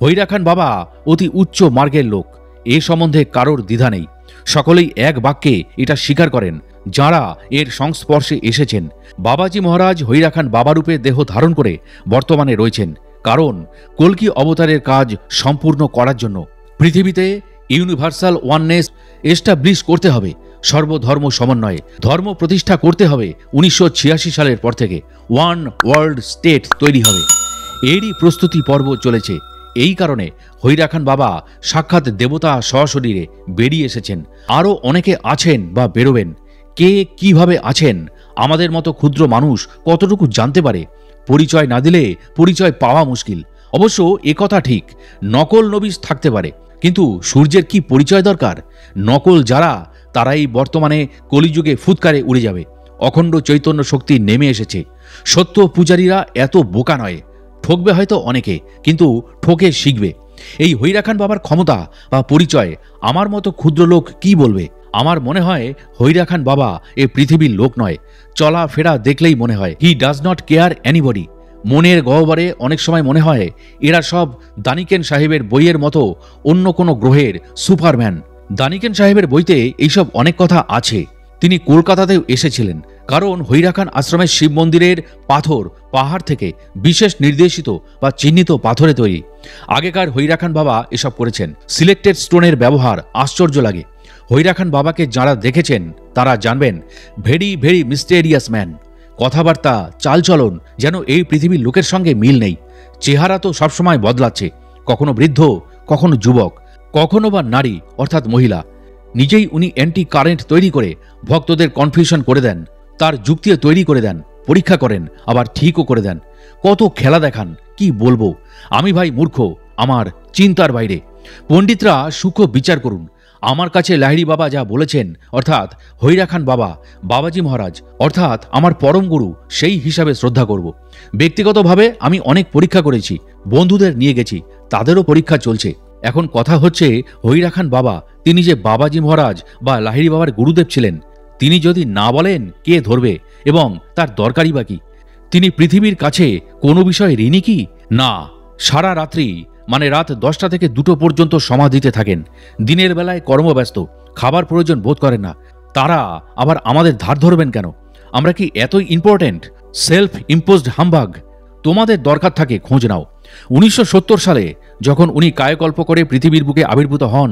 Speaker 1: হইরা খান বাবা অতি উচ্চ মার্গের লোক, এ সম্বন্ধে কারোর দ্বিধা নেই। সকলেই এক বাক্যে এটা স্বীকার করেন যাঁরা এর সংস্পর্শে এসেছেন। বাবাজি মহারাজ হইরা খান বাবারূপে দেহ ধারণ করে বর্তমানে রয়েছেন, কারণ কল্কি অবতারের কাজ সম্পূর্ণ করার জন্য পৃথিবীতে ইউনিভার্সাল ওয়াননেস এস্টাবলিশ করতে হবে। সর্বধর্ম সমন্বয়ে ধর্ম প্রতিষ্ঠা করতে হবে। 1986 সালের পর থেকে ওয়ান ওয়ার্ল্ড স্টেট তৈরি হবে, এরই প্রস্তুতি পর্ব চলেছে। এই কারণে হৈরা খান বাবা সাক্ষাৎ দেবতা সশরীরে বেরিয়ে এসেছেন। আরও অনেকে আছেন বা বেরোবেন। কে কিভাবে আছেন আমাদের মতো ক্ষুদ্র মানুষ কতটুকু জানতে পারে? পরিচয় না দিলে পরিচয় পাওয়া মুশকিল। অবশ্য একথা ঠিক, নকল নবী থাকতে পারে, কিন্তু সূর্যের কি পরিচয় দরকার? নকল যারা, তারাই বর্তমানে কলিযুগে ফুৎকারে উড়ে যাবে। অখণ্ড চৈতন্য শক্তি নেমে এসেছে। সত্য পূজারীরা এত বোকা নয়। ঠকবে হয়তো অনেকে, কিন্তু ঠকে শিখবে। এই হৈরা খান বাবার ক্ষমতা বা পরিচয় আমার মতো ক্ষুদ্র লোক কি বলবে? আমার মনে হয় হৈরা খান বাবা এ পৃথিবীর লোক নয়। চলা ফেরা দেখলেই মনে হয় he does not care anybody. মনের গহ্বরে অনেক সময় মনে হয় এরা সব দানিকেন সাহেবের বইয়ের মতো অন্য কোনো গ্রহের সুপারম্যান। দানিকেন সাহেবের বইতে এইসব অনেক কথা আছে। তিনি কলকাতাতেও এসেছিলেন, কারণ হৈরা খান আশ্রমের শিব মন্দিরের পাথর পাহাড় থেকে বিশেষ নির্দেশিত বা চিহ্নিত পাথরে তৈরি। আগেকার হৈরা খান বাবা এসব করেছেন। সিলেক্টেড স্টোনের ব্যবহার আশ্চর্য লাগে। হৈরা খান বাবাকে যাঁরা দেখেছেন তারা জানবেন ভেরি ভেরি মিস্টেরিয়াস ম্যান। কথাবার্তা চালচলন যেন এই পৃথিবীর লোকের সঙ্গে মিল নেই। চেহারা তো সবসময় বদলাচ্ছে, কখনো বৃদ্ধ, কখনো যুবক, কখনো বা নারী অর্থাৎ মহিলা। নিজেই উনি অ্যান্টি কারেন্ট তৈরি করে ভক্তদের কনফিউশন করে দেন, তার যুক্তিও তৈরি করে দেন, পরীক্ষা করেন, আবার ঠিকও করে দেন। কত খেলা দেখান, কি বলবো। আমি ভাই মূর্খ, আমার চিন্তার বাইরে। পণ্ডিতরা সূক্ষ্ম বিচার করুন। আমার কাছে লাহিড়ী বাবা যা বলেছেন, অর্থাৎ হৈরা খান বাবা, বাবাজি মহারাজ, অর্থাৎ আমার পরম গুরু, সেই হিসাবে শ্রদ্ধা করব। ব্যক্তিগতভাবে আমি অনেক পরীক্ষা করেছি, বন্ধুদের নিয়ে গেছি, তাদেরও পরীক্ষা চলছে। এখন কথা হচ্ছে হৈরা খান বাবা তিনি যে বাবাজি মহারাজ বা লাহিড়ী বাবার গুরুদেব ছিলেন, তিনি যদি না বলেন কে ধরবে, এবং তার দরকারই বা কি? তিনি পৃথিবীর কাছে কোনো বিষয় ঋণী কি? না। সারা রাত্রি মানে রাত 10টা থেকে 2টো পর্যন্ত সমাধিতে থাকেন। দিনের বেলায় কর্মব্যস্ত, খাবার প্রয়োজন বোধ করেন না। তারা আবার আমাদের ধার ধরবেন কেন? আমরা কি এতই ইম্পর্ট্যান্ট? Self imposed হামবাগ। তোমাদের দরকার থাকে খোঁজ নাও। 1970 সালে যখন উনি কায়কল্প করে পৃথিবীর বুকে আবির্ভূত হন,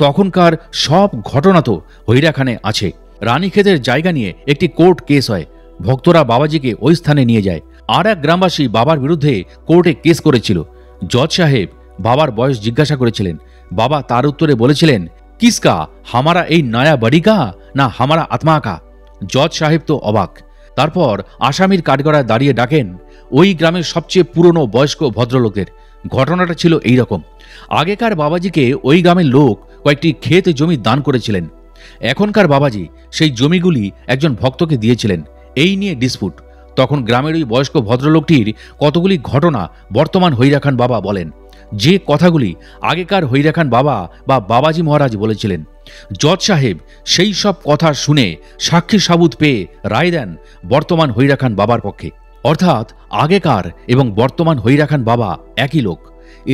Speaker 1: তখনকার সব ঘটনা তো হৈরা খানে আছে। রানীক্ষেতের জায়গা নিয়ে একটি কোর্ট কেস হয়। ভক্তরা বাবাজিকে ওই স্থানে নিয়ে যায়। আর এক গ্রামবাসী বাবার বিরুদ্ধে কোর্টে কেস করেছিল। জজ সাহেব বাবার বয়স জিজ্ঞাসা করেছিলেন। বাবা তার উত্তরে বলেছিলেন, কিসকা, হামারা এই নয়া বাড়ি কা না হামারা আত্মা কা? জজ সাহেব তো অবাক। তারপর আসামির কাঠগড়ায় দাঁড়িয়ে ডাকেন ওই গ্রামের সবচেয়ে পুরনো বয়স্ক ভদ্রলোকদের। ঘটনাটা ছিল এই রকম। আগেকার বাবাজিকে ওই গ্রামের লোক কয়েকটি ক্ষেত জমি দান করেছিলেন। এখনকার বাবাজি সেই জমিগুলি একজন ভক্তকে দিয়েছিলেন। এই নিয়ে ডিসপুট। তখন গ্রামের ওই বয়স্ক ভদ্রলোকটির কতগুলি ঘটনা বর্তমান হৈরা খান বাবা বলেন, যে কথাগুলি আগেকার হৈরা খান বাবা বা বাবাজি মহারাজ বলেছিলেন। জজ সাহেব সেই সব কথা শুনে সাক্ষী সাবুত পেয়ে রায় দেন বর্তমান হৈরা খান বাবার পক্ষে। অর্থাৎ আগেকার এবং বর্তমান হৈরা খান বাবা একই লোক।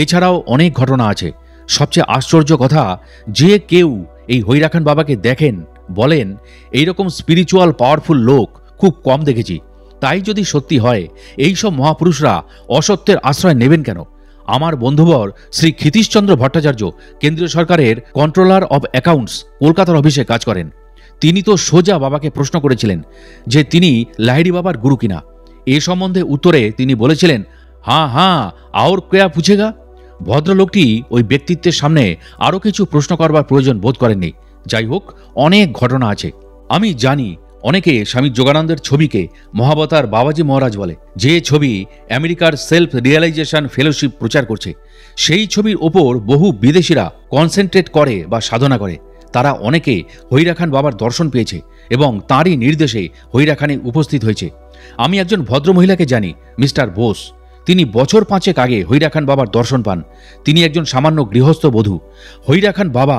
Speaker 1: এছাড়াও অনেক ঘটনা আছে। সবচেয়ে আশ্চর্য কথা, যে কেউ এই হৈরা খান বাবাকে দেখেন বলেন এইরকম স্পিরিচুয়াল পাওয়ারফুল লোক খুব কম দেখেছি। তাই যদি সত্যি হয়, এই সব মহাপুরুষরা অসত্যের আশ্রয় নেবেন কেন? আমার বন্ধুবর শ্রী ক্ষিতীশচন্দ্র ভট্টাচার্য কেন্দ্রীয় সরকারের কন্ট্রোলার অব অ্যাকাউন্টস কলকাতার অফিসে কাজ করেন। তিনি তো সোজা বাবাকে প্রশ্ন করেছিলেন যে তিনি লাহিড়ী বাবার গুরু কিনা। এ সম্বন্ধে উত্তরে তিনি বলেছিলেন, হ্যাঁ হ্যাঁ আওর কেয়া পুছেগা। ভদ্রলোকটি ওই ব্যক্তিত্বের সামনে আরও কিছু প্রশ্ন করবার প্রয়োজন বোধ করেননি। যাই হোক, অনেক ঘটনা আছে। আমি জানি অনেকে স্বামী যোগানন্দের ছবিকে মহাবতার বাবাজি মহারাজ বলে, যে ছবি আমেরিকার সেলফ রিয়েলাইজেশন ফেলোশিপ প্রচার করছে। সেই ছবির ওপর বহু বিদেশিরা কনসেন্ট্রেট করে বা সাধনা করে। তারা অনেকে হৈরা খান বাবার দর্শন পেয়েছে এবং তাঁরই নির্দেশে হৈরা খানে উপস্থিত হয়েছে। আমি একজন ভদ্রমহিলাকে জানি, মিস্টার বোস। তিনি বছর 5 আগে হৈরা খান বাবার দর্শন পান। তিনি একজন সামান্য গৃহস্থ বধূ। হৈরা খান বাবা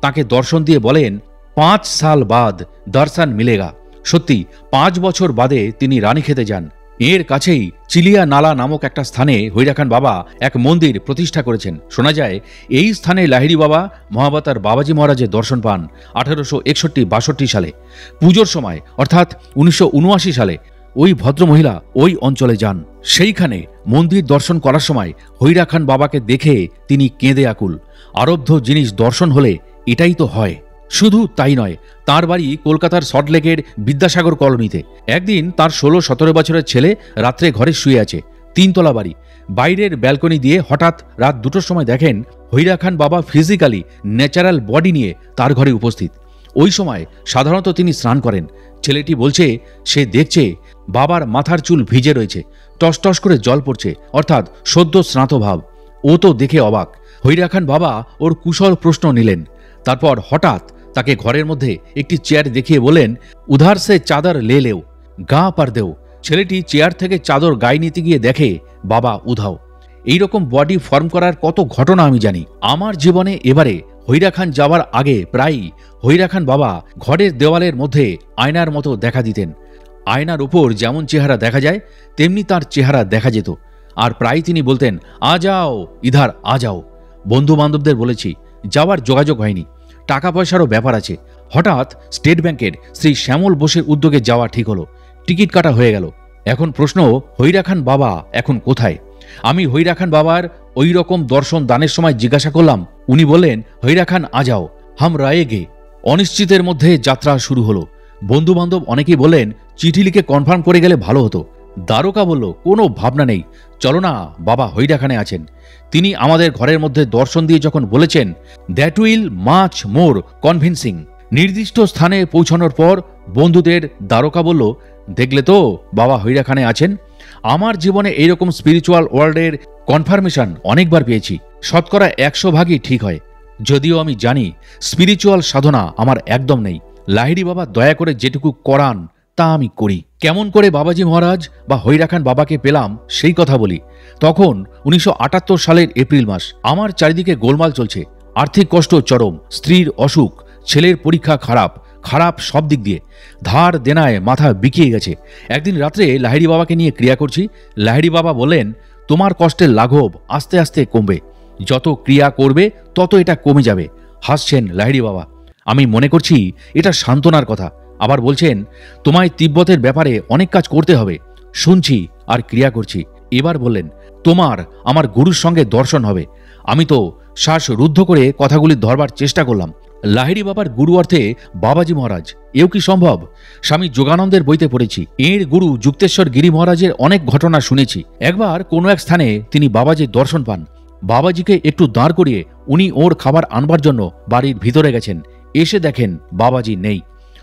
Speaker 1: তাকে দর্শন দিয়ে বলেন 5 সাল বাদ দর্শন মিলেগা। সত্যি 5 বছর বাদে তিনি রানীক্ষেতে যান। এর কাছেই চিলিয়া নালা নামক একটা স্থানে হৈরা খান বাবা এক মন্দির প্রতিষ্ঠা করেছেন। শোনা যায় এই স্থানে লাহিড়ী বাবা মহাবতার বাবাজি মহারাজের দর্শন পান 1861-62 সালে। পুজোর সময় অর্থাৎ 1979 সালে ওই ভদ্রমহিলা ওই অঞ্চলে যান। সেইখানে মন্দির দর্শন করার সময় হৈরা খান বাবাকে দেখে তিনি কেঁদে আকুল। আরব্ধ জিনিস দর্শন হলে এটাই তো হয়। শুধু তাই নয়, তার বাড়ি কলকাতার সল্টলেকের বিদ্যাসাগর কলোনিতে। একদিন তার 16-17 বছরের ছেলে রাত্রে ঘরে শুয়ে আছে, 3তলা বাড়ি। বাইরের ব্যালকনি দিয়ে হঠাৎ রাত 2টোর সময় দেখেন হৈরা খান বাবা ফিজিক্যালি ন্যাচারাল বডি নিয়ে তার ঘরে উপস্থিত। ওই সময় সাধারণত তিনি স্নান করেন। ছেলেটি বলছে সে দেখছে বাবার মাথার চুল ভিজে রয়েছে, টসটস করে জল পড়ছে, অর্থাৎ সদ্য স্নাত ভাব। ও তো দেখে অবাক। হৈরা খান বাবা ওর কুশল প্রশ্ন নিলেন। তারপর হঠাৎ তাকে ঘরের মধ্যে একটি চেয়ার দেখিয়ে বলেন, উধার সে চাদর লে লেও, গা পার দেও। ছেলেটি চেয়ার থেকে চাদর গায়ে নিতে গিয়ে দেখে বাবা উধাও। এইরকম বডি ফর্ম করার কত ঘটনা আমি জানি। আমার জীবনে এবারে হৈরা খান যাওয়ার আগে প্রায়ই হৈরা খান বাবা ঘরের দেওয়ালের মধ্যে আয়নার মতো দেখা দিতেন। আয়নার উপর যেমন চেহারা দেখা যায় তেমনি তার চেহারা দেখা যেত। আর প্রায় তিনি বলতেন, আ যাও ইধার আ যাও। বন্ধু বান্ধবদের বলেছি, যাওয়ার যোগাযোগ হয়নি, টাকা পয়সারও ব্যাপার আছে। হঠাৎ স্টেট ব্যাংকের শ্রী শ্যামল বোসের উদ্যোগে যাওয়া ঠিক হলো, টিকিট কাটা হয়ে গেল। এখন প্রশ্ন, হৈরা খান বাবা এখন কোথায়? আমি হৈরা খান বাবার ওই রকম দর্শন দানের সময় জিজ্ঞাসা করলাম। উনি বললেন, হৈরা খান আ যাও, হাম রায়ে গে। অনিশ্চিতের মধ্যে যাত্রা শুরু হলো। বন্ধু বান্ধব অনেকেই বললেন চিঠি লিখে কনফার্ম করে গেলে ভালো হতো। দ্বারকা বলল, কোনো ভাবনা নেই, চলো না, বাবা হৈরা খানে আছেন। তিনি আমাদের ঘরের মধ্যে দর্শন দিয়ে যখন বলেছেন, that will much more convincing. নির্দিষ্ট স্থানে পৌঁছানোর পর বন্ধুদের দ্বারকা বলল, দেখলে তো বাবা হৈরা খানে আছেন। আমার জীবনে এইরকম স্পিরিচুয়াল ওয়ার্ল্ডের কনফার্মেশন অনেকবার পেয়েছি, শতকরা 100 ভাগই ঠিক হয়। যদিও আমি জানি স্পিরিচুয়াল সাধনা আমার একদম নেই। লাহিড়ী বাবা দয়া করে যেটুকু করান তা আমি করি। কেমন করে বাবাজি মহারাজ বা হৈরা খান বাবাকে পেলাম সেই কথা বলি। তখন 1978 সালের এপ্রিল মাস। আমার চারিদিকে গোলমাল চলছে, আর্থিক কষ্ট চরম, স্ত্রীর অসুখ, ছেলের পরীক্ষা খারাপ খারাপ সব দিক দিয়ে, ধার দেনায় মাথা বিকিয়ে গেছে। একদিন রাত্রে লাহিড়ী বাবাকে নিয়ে ক্রিয়া করছি। লাহিড়ী বাবা বললেন, তোমার কষ্টের লাঘব আস্তে আস্তে কমবে, যত ক্রিয়া করবে তত এটা কমে যাবে। হাসছেন লাহিড়ী বাবা। আমি মনে করছি এটা সান্ত্বনার কথা। আবার বলছেন, তোমায় তিব্বতের ব্যাপারে অনেক কাজ করতে হবে। শুনছি আর ক্রিয়া করছি। এবার বললেন, তোমার আমার গুরুর সঙ্গে দর্শন হবে। আমি তো শ্বাস রুদ্ধ করে কথাগুলি ধরবার চেষ্টা করলাম। লাহিড়ী বাবার গুরু অর্থে বাবাজি মহারাজ, এও কি সম্ভব? স্বামী যোগানন্দের বইতে পড়েছি, এর গুরু যুক্তেশ্বর গিরি মহারাজের অনেক ঘটনা শুনেছি। একবার কোনো এক স্থানে তিনি বাবাজির দর্শন পান। বাবাজিকে একটু দাঁড় করিয়ে উনি ওর খাবার আনবার জন্য বাড়ির ভিতরে গেছেন। এসে দেখেন বাবাজি নেই।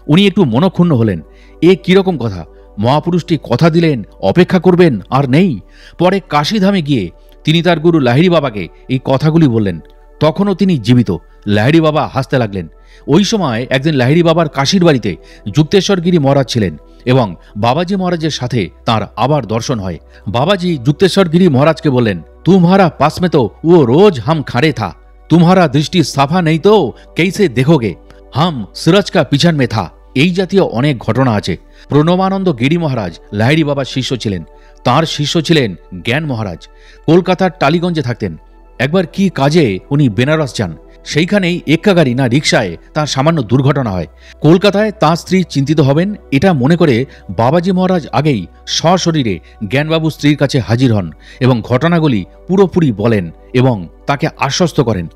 Speaker 1: উনি একটু মনক্ষুণ্ণ হলেন। এ কিরকম কথা? মহাপুরুষটি কথা দিলেন অপেক্ষা করবেন, আর নেই। পরে কাশীধামে গিয়ে তিনি তার গুরু লাহিড়ী বাবাকে এই কথাগুলি বললেন। তখনও তিনি জীবিত। লাহিড়ী বাবা হাসতে লাগলেন। ওই সময় একদিন লাহিড়ী বাবার কাশীর বাড়িতে যুক্তেশ্বর গিরি মহারাজ ছিলেন এবং বাবাজি মহারাজের সাথে তার আবার দর্শন হয়। বাবাজি যুক্তেশ্বর গিরি মহারাজকে বললেন, तुम्हारा पास में तो वो रोज हम खड़े था, तुम्हारा दृष्टि साफा नहीं तो कैसे देखोगे, हम सूरज का पिछन में था। এই জাতীয় অনেক ঘটনা আছে। প্রণবানন্দ গিরি মহারাজ লাহিড়ী বাবার শিষ্য ছিলেন। তার শিষ্য ছিলেন জ্ঞান মহারাজ। কলকাতার টালিগঞ্জে থাকতেন। একবার কি কাজে উনি বেনারস যান। সেইখানেই এক্কা গাড়ি না রিকশায় তার সামান্য দুর্ঘটনা হয়। কলকাতায় তাঁর স্ত্রী চিন্তিত হবেন এটা মনে করে বাবাজি মহারাজ আগেই সশরীরে জ্ঞানবাবু স্ত্রীর কাছে হাজির হন এবং ঘটনাগুলি পুরোপুরি বলেন এবং তাকে আশ্বস্ত করেন।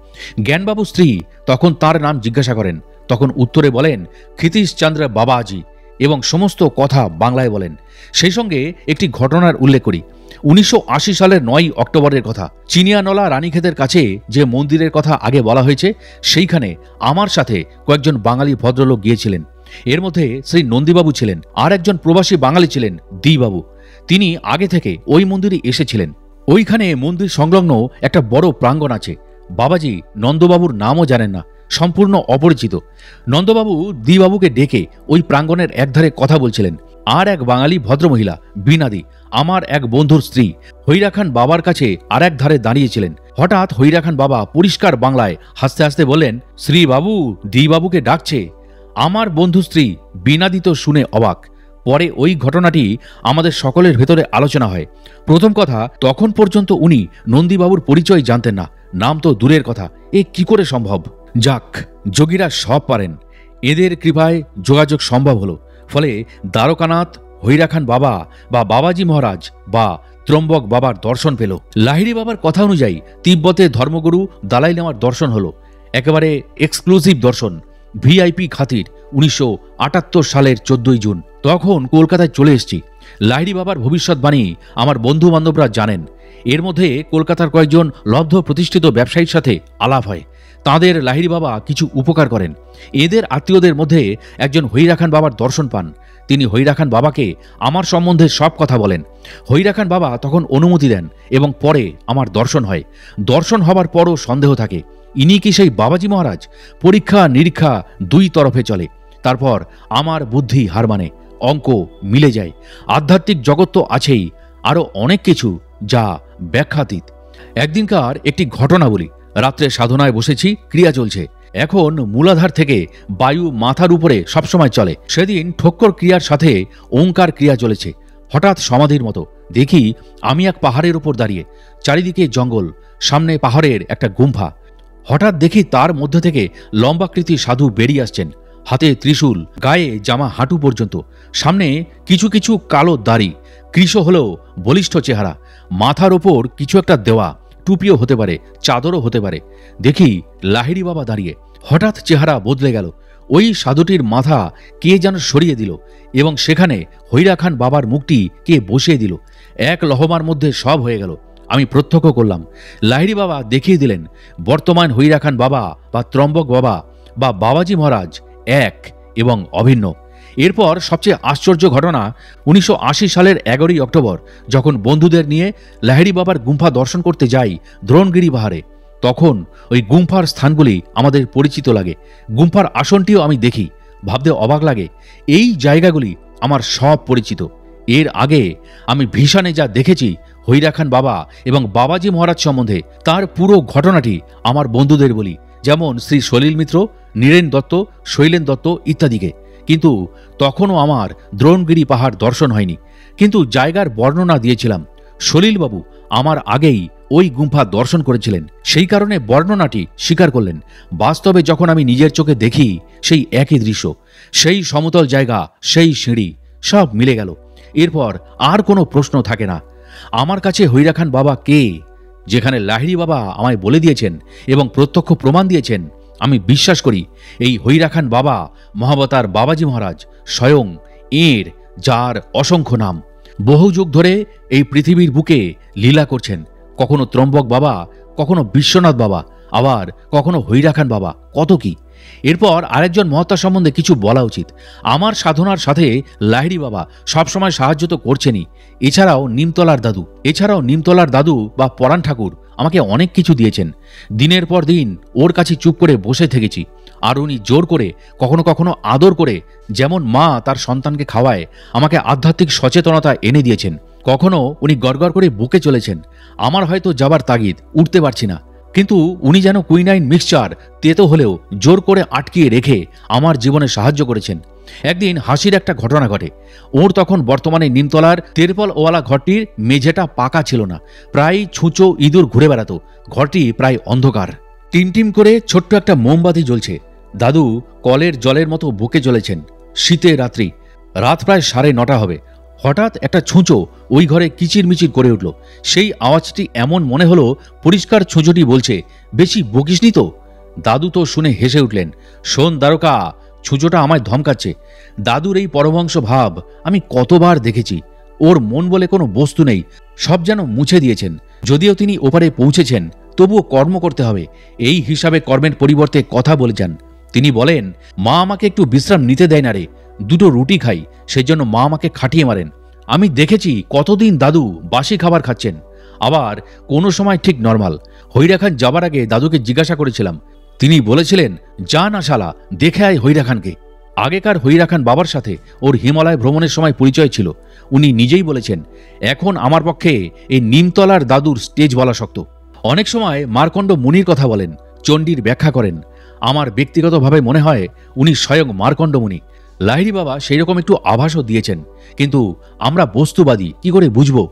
Speaker 1: জ্ঞানবাবু স্ত্রী তখন তার নাম জিজ্ঞাসা করেন। তখন উত্তরে বলেন ক্ষিতীশচন্দ্র বাবাজি এবং সমস্ত কথা বাংলায় বলেন। সেই সঙ্গে একটি ঘটনার উল্লেখ করি। 1980 সালের 9 অক্টোবরের কথা। চিনিয়ানলা রানীক্ষেতের কাছে যে মন্দিরের কথা আগে বলা হয়েছে, সেইখানে আমার সাথে কয়েকজন বাঙালি ভদ্রলোক গিয়েছিলেন। এর মধ্যে শ্রী নন্দীবাবু ছিলেন, আর একজন প্রবাসী বাঙালি ছিলেন দিবাবু। তিনি আগে থেকে ওই মন্দিরে এসেছিলেন। ওইখানে মন্দির সংলগ্ন একটা বড় প্রাঙ্গণ আছে। বাবাজি নন্দবাবুর নামও জানেন না, সম্পূর্ণ অপরিচিত। নন্দবাবু দিবাবুকে ডেকে ওই প্রাঙ্গণের একধারে কথা বলছিলেন। আর এক বাঙালি ভদ্রমহিলা বীণাদি, আমার এক বন্ধুর স্ত্রী, হৈরা খান বাবার কাছে আর এক ধারে দাঁড়িয়েছিলেন। হঠাৎ হৈরা খান বাবা পরিষ্কার বাংলায় হাসতে হাসতে বললেন, শ্রীবাবু দিবাবুকে ডাকছে। আমার বন্ধু স্ত্রী বীণাদি তো শুনে অবাক। পরে ওই ঘটনাটি আমাদের সকলের ভেতরে আলোচনা হয়। প্রথম কথা, তখন পর্যন্ত উনি নন্দীবাবুর পরিচয় জানতেন না, নাম তো দূরের কথা। এ কি করে সম্ভব? যাক, যোগীরা সব পারেন। এদের কৃপায় যোগাযোগ সম্ভব হলো। ফলে দ্বারকানাথ, হৈরা খান বাবা বা বাবাজি মহারাজ বা ত্রম্বক বাবার দর্শন পেল। লাহিড়ী বাবার কথা অনুযায়ী তিব্বতে ধর্মগুরু দালাই লামার দর্শন হলো। একেবারে এক্সক্লুসিভ দর্শন। ভিআইপি খাতির 1978 সালের 14 জুন। তখন কলকাতায় চলে এসেছি। লাহিড়ী বাবার ভবিষ্যৎবাণী আমার বন্ধু বান্ধবরা জানেন। এর মধ্যে কলকাতার কয়েকজন লব্ধ প্রতিষ্ঠিত ব্যবসায়ীর সাথে আলাপ হয়। তাঁদের লাহিড়ী বাবা কিছু উপকার করেন। এদের আত্মীয়দের মধ্যে একজন হৈরা খান বাবার দর্শন পান। তিনি হৈরা খান বাবাকে আমার সম্বন্ধে সব কথা বলেন। হৈরা খান বাবা তখন অনুমতি দেন এবং পরে আমার দর্শন হয়। দর্শন হবার পরও সন্দেহ থাকে, ইনি কি সেই বাবাজি মহারাজ? পরীক্ষা নিরীক্ষা দুই তরফে চলে। তারপর আমার বুদ্ধি হার মানে, অঙ্ক মিলে যায়। আধ্যাত্মিক জগৎ তো আছেই, আরও অনেক কিছু যা ব্যাখ্যাতীত। একদিনকার একটি ঘটনা বলি। রাত্রে সাধনায় বসেছি, ক্রিয়া চলছে। এখন মূলাধার থেকে বায়ু মাথার উপরে সবসময় চলে। সেদিন ঠক্কর ক্রিয়ার সাথে ওঙ্কার ক্রিয়া চলেছে। হঠাৎ সমাধির মতো দেখি আমি এক পাহাড়ের উপর দাঁড়িয়ে, চারিদিকে জঙ্গল, সামনে পাহাড়ের একটা গুম্ফা। হঠাৎ দেখি তার মধ্যে থেকে লম্বাকৃতি সাধু বেরিয়ে আসছেন, হাতে ত্রিশূল, গায়ে জামা হাঁটু পর্যন্ত, সামনে কিছু কিছু কালো দাড়ি, কৃশ হলেও বলিষ্ঠ চেহারা, মাথার ওপর কিছু একটা দেওয়া, টুপিও হতে পারে, চাদরও হতে পারে। দেখি লাহিড়ী বাবা দাঁড়িয়ে। হঠাৎ চেহারা বদলে গেল। ওই সাধুটির মাথা কে যেন সরিয়ে দিল এবং সেখানে হৈরা খান বাবার মুখটি কে বসিয়ে দিল। এক লহমার মধ্যে সব হয়ে গেল। আমি প্রত্যক্ষ করলাম। লাহিড়ী বাবা দেখিয়ে দিলেন বর্তমান হৈরা খান বাবা বা ত্রম্বক বাবা বা বাবাজি মহারাজ এক এবং অভিন্ন। এরপর সবচেয়ে আশ্চর্য ঘটনা, 1980 সালের 11ই অক্টোবর যখন বন্ধুদের নিয়ে লাহিড়ী বাবার গুম্ফা দর্শন করতে যাই দ্রোণগিরি পাহাড়ে, তখন ওই গুম্ফার স্থানগুলি আমাদের পরিচিত লাগে। গুম্ফার আসনটিও আমি দেখি, ভাবতে অবাক লাগে এই জায়গাগুলি আমার সব পরিচিত। এর আগে আমি ভিশনে যা দেখেছি হৈরা খান বাবা এবং বাবাজি মহারাজ সম্বন্ধে, তার পুরো ঘটনাটি আমার বন্ধুদের বলি, যেমন শ্রী সলিল মিত্র, নীরেন দত্ত, শৈলেন দত্ত ইত্যাদিকে। কিন্তু তখনও আমার দ্রোণগিরি পাহাড় দর্শন হয়নি, কিন্তু জায়গার বর্ণনা দিয়েছিলাম। সলিলবাবু আমার আগেই ওই গুম্ফা দর্শন করেছিলেন, সেই কারণে বর্ণনাটি স্বীকার করলেন। বাস্তবে যখন আমি নিজের চোখে দেখি সেই একই দৃশ্য, সেই সমতল জায়গা, সেই সিঁড়ি, সব মিলে গেল। এরপর আর কোনো প্রশ্ন থাকে না। আমার কাছে হৈরা খান বাবা কে? যেখানে লাহিড়ী বাবা আমায় বলে দিয়েছেন এবং প্রত্যক্ষ প্রমাণ দিয়েছেন, আমি বিশ্বাস করি এই হৈরা খান বাবা মহাবতার বাবাজি মহারাজ স্বয়ং এর, যার অসংখ্য নাম। বহু যুগ ধরে এই পৃথিবীর বুকে লীলা করছেন। কখনো ত্রম্বক বাবা, কখনো বিশ্বনাথ বাবা, আবার কখনো হৈরা খান বাবা, কত কি। এরপর আরেকজন মহাত্মা সম্বন্ধে কিছু বলা উচিত। আমার সাধনার সাথে লাহিড়ী বাবা সবসময় সাহায্য তো করছেনই, এছাড়াও নিমতলার দাদু বা পরাণ ঠাকুর আমাকে অনেক কিছু দিয়েছেন। দিনের পর দিন ওর কাছে চুপ করে বসে থেকেছি, আর উনি জোর করে, কখনো কখনো আদর করে, যেমন মা তার সন্তানকে খাওয়ায়, আমাকে আধ্যাত্মিক সচেতনতা এনে দিয়েছেন। কখনো উনি গড়গড় করে বুকে চলেছেন। আমার হয়তো যাবার তাগিদ, উঠতে পারছি না, কিন্তু উনি যেন কুইনাইন মিক্সচার তেতো হলেও জোর করে আটকিয়ে রেখে আমার জীবনে সাহায্য করেছেন। একদিন হাসির একটা ঘটনা ঘটে। ওর তখন বর্তমানে নিমতলার তেরপলওয়ালা ঘরটির মেঝেটা পাকা ছিল না, প্রায় ছুঁচো ইঁদুর ঘুরে বেড়াতো। ঘরটি প্রায় অন্ধকার, টিমটিম করে ছোট্ট একটা মোমবাতি জ্বলছে। দাদু কলের জলের মতো বুকে চলেছেন। শীতের রাত্রি, রাত প্রায় 9:30 হবে। হঠাৎ একটা ছুঁচো ওই ঘরে কিচিরমিচির করে উঠল। সেই আওয়াজটি এমন মনে হলো পরিষ্কার ছুঁচোটি বলছে, বেশি বকিসনি তো। দাদু তো শুনে হেসে উঠলেন, শোন দ্বারকা, ছুঁচোটা আমায় ধমকাচ্ছে। দাদুর এই পরমহংস ভাব আমি কতবার দেখেছি। ওর মন বলে কোনো বস্তু নেই, সব যেন মুছে দিয়েছেন। যদিও তিনি ওপারে পৌঁছেছেন, তবুও কর্ম করতে হবে, এই হিসাবে কর্মের পরিবর্তে কথা বলে যান। তিনি বলেন, মা আমাকে একটু বিশ্রাম নিতে দেয় না রে, 2টো রুটি খাই, সেজন্য মা আমাকে খাটিয়ে মারেন। আমি দেখেছি কতদিন দাদু বাসি খাবার খাচ্ছেন, আবার কোনো সময় ঠিক নর্মাল। হৈরা খান যাবার আগে দাদুকে জিজ্ঞাসা করেছিলাম, তিনি বলেছিলেন, যা না শালা, দেখে আয় হৈরা খানকে। আগেকার হৈরা খান বাবার সাথে ওর হিমালয় ভ্রমণের সময় পরিচয় ছিল। উনি নিজেই বলেছেন, এখন আমার পক্ষে এই নিমতলার দাদুর স্টেজ বলা শক্ত। অনেক সময় মার্কণ্ড মুনির কথা বলেন, চণ্ডীর ব্যাখ্যা করেন। আমার ব্যক্তিগতভাবে মনে হয় উনি স্বয়ং মার্কণ্ড মুনি। লাহিড়ী বাবা সেই রকম একটু আভাসও দিয়েছেন, কিন্তু আমরা বস্তুবাদী, কি করে বুঝবো?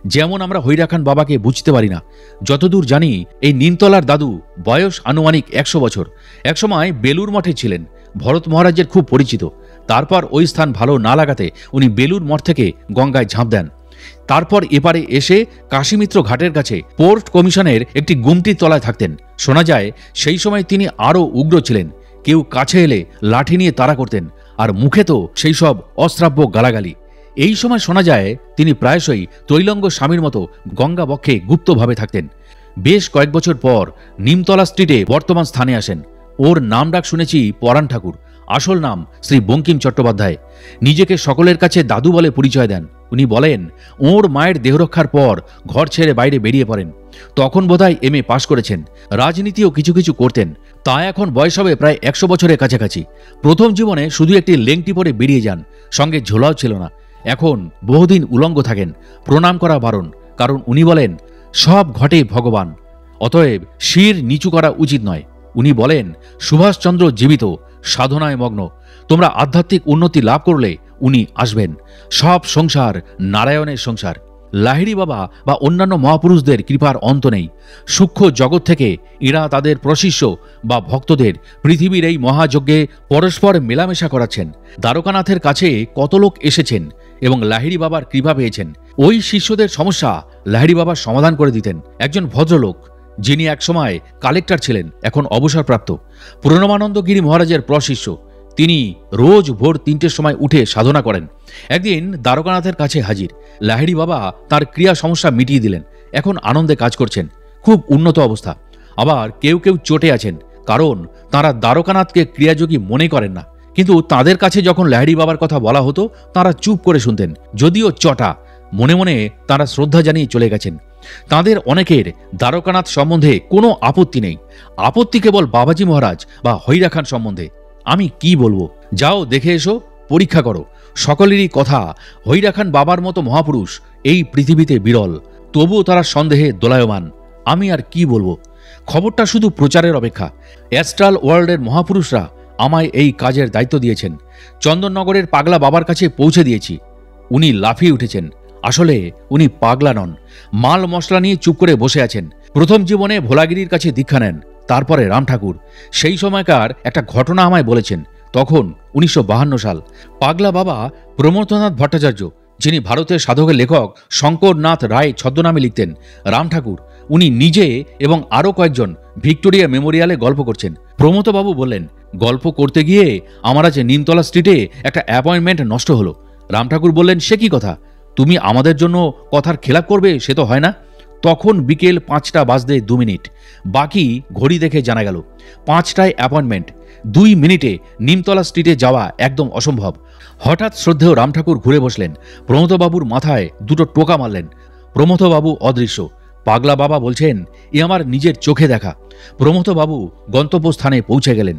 Speaker 1: যেমন আমরা হৈরা খান বাবাকে বুঝতে পারি না। যতদূর জানি এই নিমতলার দাদু বয়স আনুমানিক 100 বছর। একসময় বেলুর মঠে ছিলেন, ভরত মহারাজের খুব পরিচিত। তারপর ওই স্থান ভালো না লাগাতে উনি বেলুর মঠ থেকে গঙ্গায় ঝাঁপ দেন। তারপর এপারে এসে কাশীমিত্র ঘাটের কাছে পোর্ট কমিশনের একটি গুমটির তলায় থাকতেন। শোনা যায় সেই সময় তিনি আরও উগ্র ছিলেন, কেউ কাছে এলে লাঠি নিয়ে তাড়া করতেন, আর মুখে তো সেই সব অশ্রাব্য গালাগালি। এই সময় শোনা যায় তিনি প্রায়শই তৈলঙ্গ স্বামীর মতো গঙ্গা বক্ষে গুপ্তভাবে থাকতেন। বেশ কয়েক বছর পর নিমতলা স্ট্রিটে বর্তমান স্থানে আসেন। ওর নাম ডাক শুনেছি পরাণ ঠাকুর, আসল নাম শ্রী বঙ্কিম চট্টোপাধ্যায়। নিজেকে সকলের কাছে দাদু বলে পরিচয় দেন। উনি বলেন ওর মায়ের দেহরক্ষার পর ঘর ছেড়ে বাইরে বেরিয়ে পড়েন। তখন বোধহয় MA পাশ করেছেন। রাজনীতিও কিছু কিছু করতেন। তা এখন বয়স হবে প্রায় 100 বছরের কাছাকাছি। প্রথম জীবনে শুধু একটি লেংটি পরে বেরিয়ে যান, সঙ্গে ঝোলাও ছিল না। এখন বহুদিন উলঙ্গ থাকেন। প্রণাম করা বারণ, কারণ উনি বলেন সব ঘটে ভগবান, অতএব শির নিচু করা উচিত নয়। উনি বলেন সুভাষচন্দ্র জীবিত, সাধনায় মগ্ন। তোমরা আধ্যাত্মিক উন্নতি লাভ করলে উনি আসবেন। সব সংসার নারায়ণের সংসার। লাহিড়ী বাবা বা অন্যান্য মহাপুরুষদের কৃপার অন্ত নেই। সূক্ষ্ম জগৎ থেকে এরা তাদের প্রশিষ্য বা ভক্তদের পৃথিবীর এই মহাযজ্ঞে পরস্পর মেলামেশা করাচ্ছেন। দ্বারকানাথের কাছে কত লোক এসেছেন এবং লাহিড়ী বাবার কৃপা পেয়েছেন। ওই শিষ্যদের সমস্যা লাহিড়ী বাবা সমাধান করে দিতেন। একজন ভদ্রলোক, যিনি একসময় কালেক্টর ছিলেন, এখন অবসরপ্রাপ্ত, প্রণবানন্দ গিরি মহারাজের প্রশিষ্য। তিনি রোজ ভোর 3টের সময় উঠে সাধনা করেন। একদিন দ্বারকানাথের কাছে হাজির। লাহিড়ী বাবা তার ক্রিয়া সমস্যা মিটিয়ে দিলেন। এখন আনন্দে কাজ করছেন, খুব উন্নত অবস্থা। আবার কেউ কেউ চটে আছেন, কারণ তারা দ্বারকানাথকে ক্রিয়াযোগী মনে করেন না। কিন্তু তাদের কাছে যখন লাহিড়ী বাবার কথা বলা হতো তারা চুপ করে শুনতেন, যদিও চটা। মনে মনে তারা শ্রদ্ধা জানিয়ে চলে গেছেন। তাদের অনেকের দ্বারকানাথ সম্বন্ধে কোনো আপত্তি নেই। আপত্তি কেবল বাবাজি মহারাজ বা হৈরা খান সম্বন্ধে। আমি কি বলবো, যাও দেখে এসো, পরীক্ষা করো। সকলেরই কথা হৈরা খান বাবার মতো মহাপুরুষ এই পৃথিবীতে বিরল, তবুও তারা সন্দেহে দোলায়মান। আমি আর কি বলবো, খবরটা শুধু প্রচারের অপেক্ষা। অ্যাস্ট্রাল ওয়ার্ল্ডের মহাপুরুষরা আমায় এই কাজের দায়িত্ব দিয়েছেন। চন্দননগরের পাগলা বাবার কাছে পৌঁছে দিয়েছি। উনি লাফিয়ে উঠেছেন। আসলে উনি পাগলা নন, মাল মশলা নিয়ে চুপ করে বসে আছেন। প্রথম জীবনে ভোলাগিরির কাছে দীক্ষা নেন, তারপরে রাম ঠাকুর। সেই সময়কার একটা ঘটনা আমায় বলেছেন। তখন 1952 সাল। পাগলা বাবা প্রমথনাথ ভট্টাচার্য, যিনি ভারতের সাধকের লেখক শঙ্করনাথ রায় ছদ্মনামে লিখতেন, রাম ঠাকুর, উনি নিজে এবং আরও কয়েকজন ভিক্টোরিয়া মেমোরিয়ালে গল্প করছেন। প্রমথবাবু বললেন, গল্প করতে গিয়ে আমার আজ নিমতলা স্ট্রিটে একটা অ্যাপয়েন্টমেন্ট নষ্ট হলো। রাম ঠাকুর বললেন, সে কি কথা, তুমি আমাদের জন্য কথার খেলাপ করবে? সে তো হয় না। তখন বিকেল 5টা বাজতে 2 মিনিট বাকি। ঘড়ি দেখে জানা গেল 5টায় অ্যাপয়েন্টমেন্ট। 2 মিনিটে নিমতলা স্ট্রিটে যাওয়া একদম অসম্ভব। হঠাৎ শ্রদ্ধেয় রাম ঠাকুর ঘুরে বসলেন। প্রমথবাবুর মাথায় 2টো টোকা মারলেন। প্রমথবাবু অদৃশ্য। পাগলা বাবা বলছেন, এ আমার নিজের চোখে দেখা। প্রমথবাবু গন্তব্যস্থানে পৌঁছে গেলেন।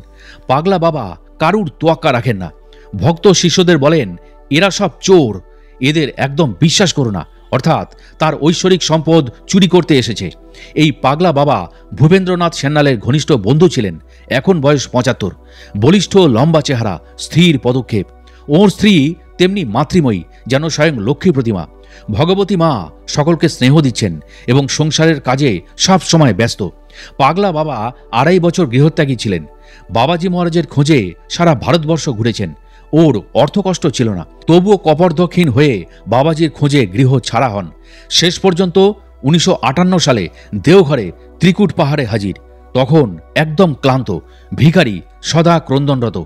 Speaker 1: পাগলা বাবা কারুর তোয়াক্কা রাখেন না। ভক্ত শিষ্যদের বলেন, এরা সব চোর, এদের একদম বিশ্বাস করো না। অর্থাৎ তার ঐশ্বরিক সম্পদ চুরি করতে এসেছে। এই পাগলা বাবা ভূপেন্দ্রনাথ সান্যালের ঘনিষ্ঠ বন্ধু ছিলেন। এখন বয়স 75। বলিষ্ঠ লম্বা চেহারা, স্থির পদক্ষেপ। ওর স্ত্রী তেমনি মাতৃময়ী, যেন স্বয়ং লক্ষ্মী প্রতিমা। ভগবতী মা সকলকে স্নেহ দিচ্ছেন এবং সংসারের কাজে সব সময় ব্যস্ত। পাগলা বাবা 2.5 বছর গৃহত্যাগী ছিলেন। বাবাজি মহারাজের খোঁজে সারা ভারতবর্ষ ঘুরেছেন। ওর অর্থকষ্ট ছিল না, তবুও কপর্দক্ষীণ হয়ে বাবাজির খোঁজে গৃহ ছাড়া হন। শেষ পর্যন্ত 1958 সালে দেওঘরে ত্রিকুট পাহাড়ে হাজির। তখন একদম ক্লান্ত, ভিখারি, সদা ক্রন্দনরত।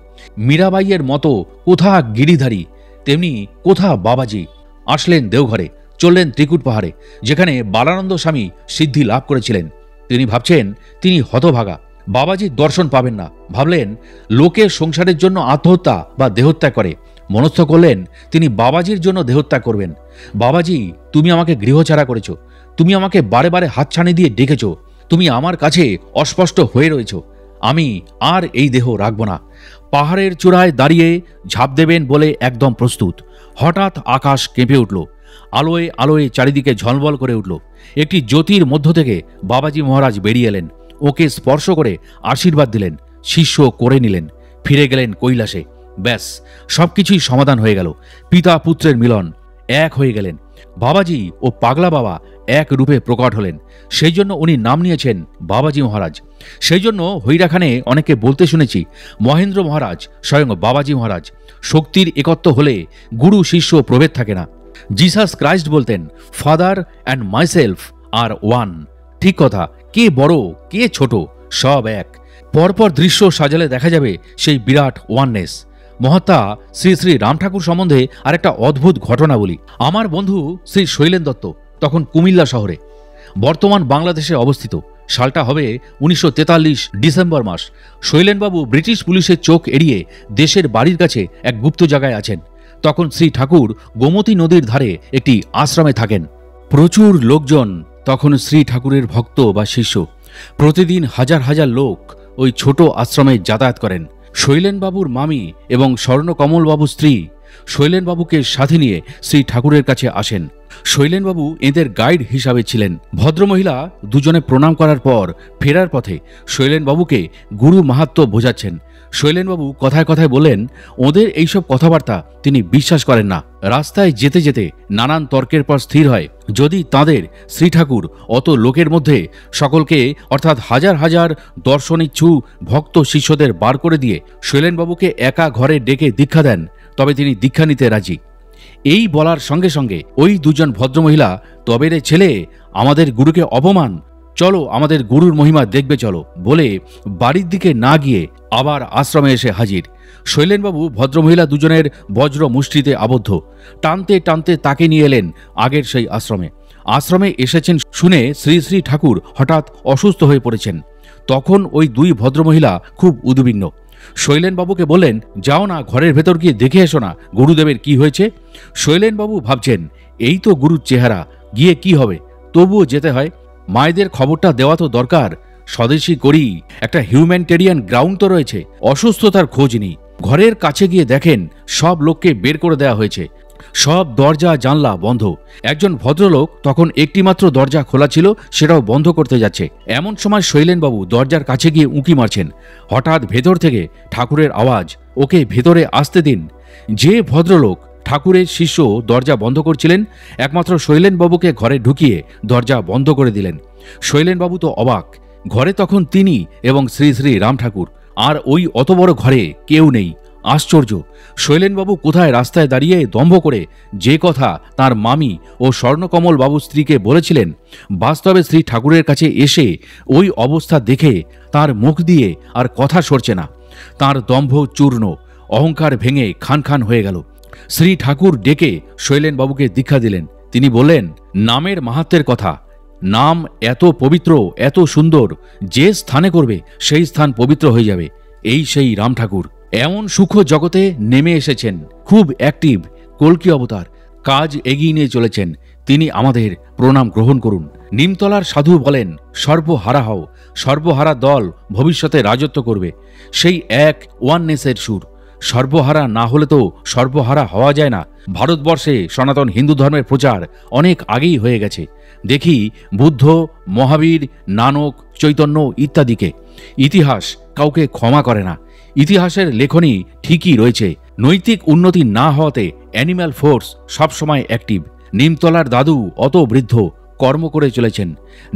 Speaker 1: মীরাবাইয়ের মতো কোথা গিরিধারী, তেমনি কোথা বাবাজি। আসলেন দেওঘরে, চললেন ত্রিকুট পাহাড়ে, যেখানে বালানন্দ স্বামী সিদ্ধি লাভ করেছিলেন। তিনি ভাবছেন তিনি হতভাগা, বাবাজির দর্শন পাবেন না। ভাবলেন লোকের সংসারের জন্য আত্মহত্যা বা দেহত্যাগ করে। মনস্থ করলেন তিনি বাবাজির জন্য দেহত্যাগ করবেন। বাবাজি, তুমি আমাকে গৃহছাড়া করেছ, তুমি আমাকে বারে বারে হাতছানি দিয়ে ডেকেছ, তুমি আমার কাছে অস্পষ্ট হয়ে রয়েছ। আমি আর এই দেহ রাখব না। পাহাড়ের চূড়ায় দাঁড়িয়ে ঝাঁপ দেবেন বলে একদম প্রস্তুত। হঠাৎ আকাশ কেঁপে উঠল। আলোয় আলোয় চারিদিকে ঝলমল করে উঠল। একটি জ্যোতির মধ্য থেকে বাবাজি মহারাজ বেরিয়ে এলেন। ওকে স্পর্শ করে আশীর্বাদ দিলেন, শিষ্য করে নিলেন, ফিরে গেলেন কৈলাসে। ব্যাস, সবকিছুই সমাধান হয়ে গেল। পিতা পুত্রের মিলন, এক হয়ে গেলেন। বাবাজি ও পাগলা বাবা এক রূপে প্রকট হলেন। সেই জন্য উনি নাম নিয়েছেন বাবাজি মহারাজ। সেই জন্য হৈরাখানে অনেকে বলতে শুনেছি, মহেন্দ্র মহারাজ স্বয়ং বাবাজি মহারাজ। শক্তির একত্ব হলে গুরু শিষ্য প্রভেদ থাকে না। জিসাস ক্রাইস্ট বলতেন, father and myself are one. ঠিক কথা, কে বড় কে ছোট সব এক। পরপর দৃশ্য সাজালে দেখা যাবে সেই বিরাট ওয়াননেস। মহাত্মা শ্রী শ্রী রাম ঠাকুর সম্বন্ধে আরেকটা অদ্ভুত ঘটনা বলি। আমার বন্ধু শ্রী শৈলেন দত্ত তখন কুমিল্লা শহরে, বর্তমান বাংলাদেশে অবস্থিত। সালটা হবে 1943 ডিসেম্বর মাস। শৈলেনবাবু ব্রিটিশ পুলিশের চোখ এড়িয়ে দেশের বাড়ির কাছে এক গুপ্ত জায়গায় আছেন। তখন শ্রী ঠাকুর গোমতী নদীর ধারে একটি আশ্রমে থাকেন। প্রচুর লোকজন তখন শ্রী ঠাকুরের ভক্ত বা শিষ্য। প্রতিদিন হাজার হাজার লোক ওই ছোট আশ্রমে যাতায়াত করেন। শৈলেনবাবুর মামি এবং স্বর্ণকমলবাবুর স্ত্রী শৈলেনবাবুকে সাথে নিয়ে শ্রী ঠাকুরের কাছে আসেন। শৈলেনবাবু এদের গাইড হিসাবে ছিলেন। ভদ্রমহিলা দুজনে প্রণাম করার পর ফেরার পথে শৈলেনবাবুকে গুরু মাহাত্ম্য বোঝাচ্ছেন। শৈলেনবাবু কথায় কথায় বললেন ওদের এইসব কথাবার্তা তিনি বিশ্বাস করেন না। রাস্তায় যেতে যেতে নানান তর্কের পর স্থির হয় যদি তাঁদের শ্রী ঠাকুর অত লোকের মধ্যে সকলকে অর্থাৎ হাজার হাজার দর্শনিচ্ছু ভক্ত শিষ্যদের বার করে দিয়ে শৈলেনবাবুকে একা ঘরে ডেকে দীক্ষা দেন, তবে তিনি দীক্ষা নিতে রাজি। এই বলার সঙ্গে সঙ্গে ওই দুজন ভদ্রমহিলা, তবে রে ছেলে, আমাদের গুরুকে অপমান, চলো আমাদের গুরুর মহিমা দেখবে চলো বলে বাড়ির দিকে না গিয়ে আবার আশ্রমে এসে হাজির। শৈলেনবাবু ভদ্রমহিলা দুজনের বজ্র মুষ্টিতে আবদ্ধ। টানতে টানতে তাকে নিয়ে এলেন আগের সেই আশ্রমে। আশ্রমে এসেছেন শুনে শ্রী শ্রী ঠাকুর হঠাৎ অসুস্থ হয়ে পড়েছেন। তখন ওই দুই ভদ্রমহিলা খুব উদ্বিগ্ন। শৈলেনবাবুকে বললেন, যাও না ঘরের ভেতর গিয়ে দেখে এসো না গুরুদেবের কি হয়েছে। শৈলেনবাবু ভাবছেন এই তো গুরুর চেহারা, গিয়ে কি হবে, তবুও যেতে হয়। মায়েদের খবরটা দেওয়া তো দরকার। স্বদেশী করি, একটা হিউম্যানিটেরিয়ান গ্রাউন্ড তো রয়েছে, অসুস্থতার খোঁজ নেই। ঘরের কাছে গিয়ে দেখেন সব লোককে বের করে দেওয়া হয়েছে, সব দরজা জানলা বন্ধ। একজন ভদ্রলোক তখন একটিমাত্র দরজা খোলা ছিল, সেটাও বন্ধ করতে যাচ্ছে। এমন সময় শৈলেনবাবু দরজার কাছে গিয়ে উঁকি মারছেন। হঠাৎ ভেতর থেকে ঠাকুরের আওয়াজ, ওকে ভেতরে আসতে দিন। যে ভদ্রলোক ঠাকুরের শিষ্য দরজা বন্ধ করছিলেন, একমাত্র শৈলেনবাবুকে ঘরে ঢুকিয়ে দরজা বন্ধ করে দিলেন। শৈলেনবাবু তো অবাক। ঘরে তখন তিনি এবং শ্রী শ্রী রাম ঠাকুর, আর ওই অত বড় ঘরে কেউ নেই। আশ্চর্য! শৈলেনবাবু কোথায় রাস্তায় দাঁড়িয়ে দম্ভ করে যে কথা তার মামি ও স্বর্ণকমল বাবুর স্ত্রীকে বলেছিলেন, বাস্তবে শ্রী ঠাকুরের কাছে এসে ওই অবস্থা দেখে তার মুখ দিয়ে আর কথা সরছে না। তার দম্ভ চূর্ণ, অহংকার ভেঙে খান খান হয়ে গেল। শ্রী ঠাকুর ডেকে শৈলেনবাবুকে দীক্ষা দিলেন। তিনি বললেন, নামের মাহাত্ম্যের কথা, নাম এত পবিত্র, এত সুন্দর, যে স্থানে করবে সেই স্থান পবিত্র হয়ে যাবে। এই সেই রাম ঠাকুর এমন সূক্ষ্ম জগতে নেমে এসেছেন, খুব অ্যাক্টিভ, কল্কি অবতার, কাজ এগিয়ে নিয়ে চলেছেন। তিনি আমাদের প্রণাম গ্রহণ করুন। নিমতলার সাধু বলেন, সর্বহারা হও, সর্বহারা দল ভবিষ্যতে রাজত্ব করবে। সেই এক ওয়াননেসের সুর। সর্বহারা না হলে তো সর্বহারা হওয়া যায় না। ভারতবর্ষে সনাতন হিন্দু ধর্মের প্রচার অনেক আগেই হয়ে গেছে। দেখি বুদ্ধ, মহাবীর, নানক, চৈতন্য ইত্যাদিকে। ইতিহাস কাউকে ক্ষমা করে না। ইতিহাসের লেখনী ঠিকই রয়েছে। নৈতিক উন্নতি না হওয়াতে অ্যানিম্যাল ফোর্স সবসময় অ্যাক্টিভ। নিমতলার দাদু অত বৃদ্ধ, কর্ম করে চলেছেন।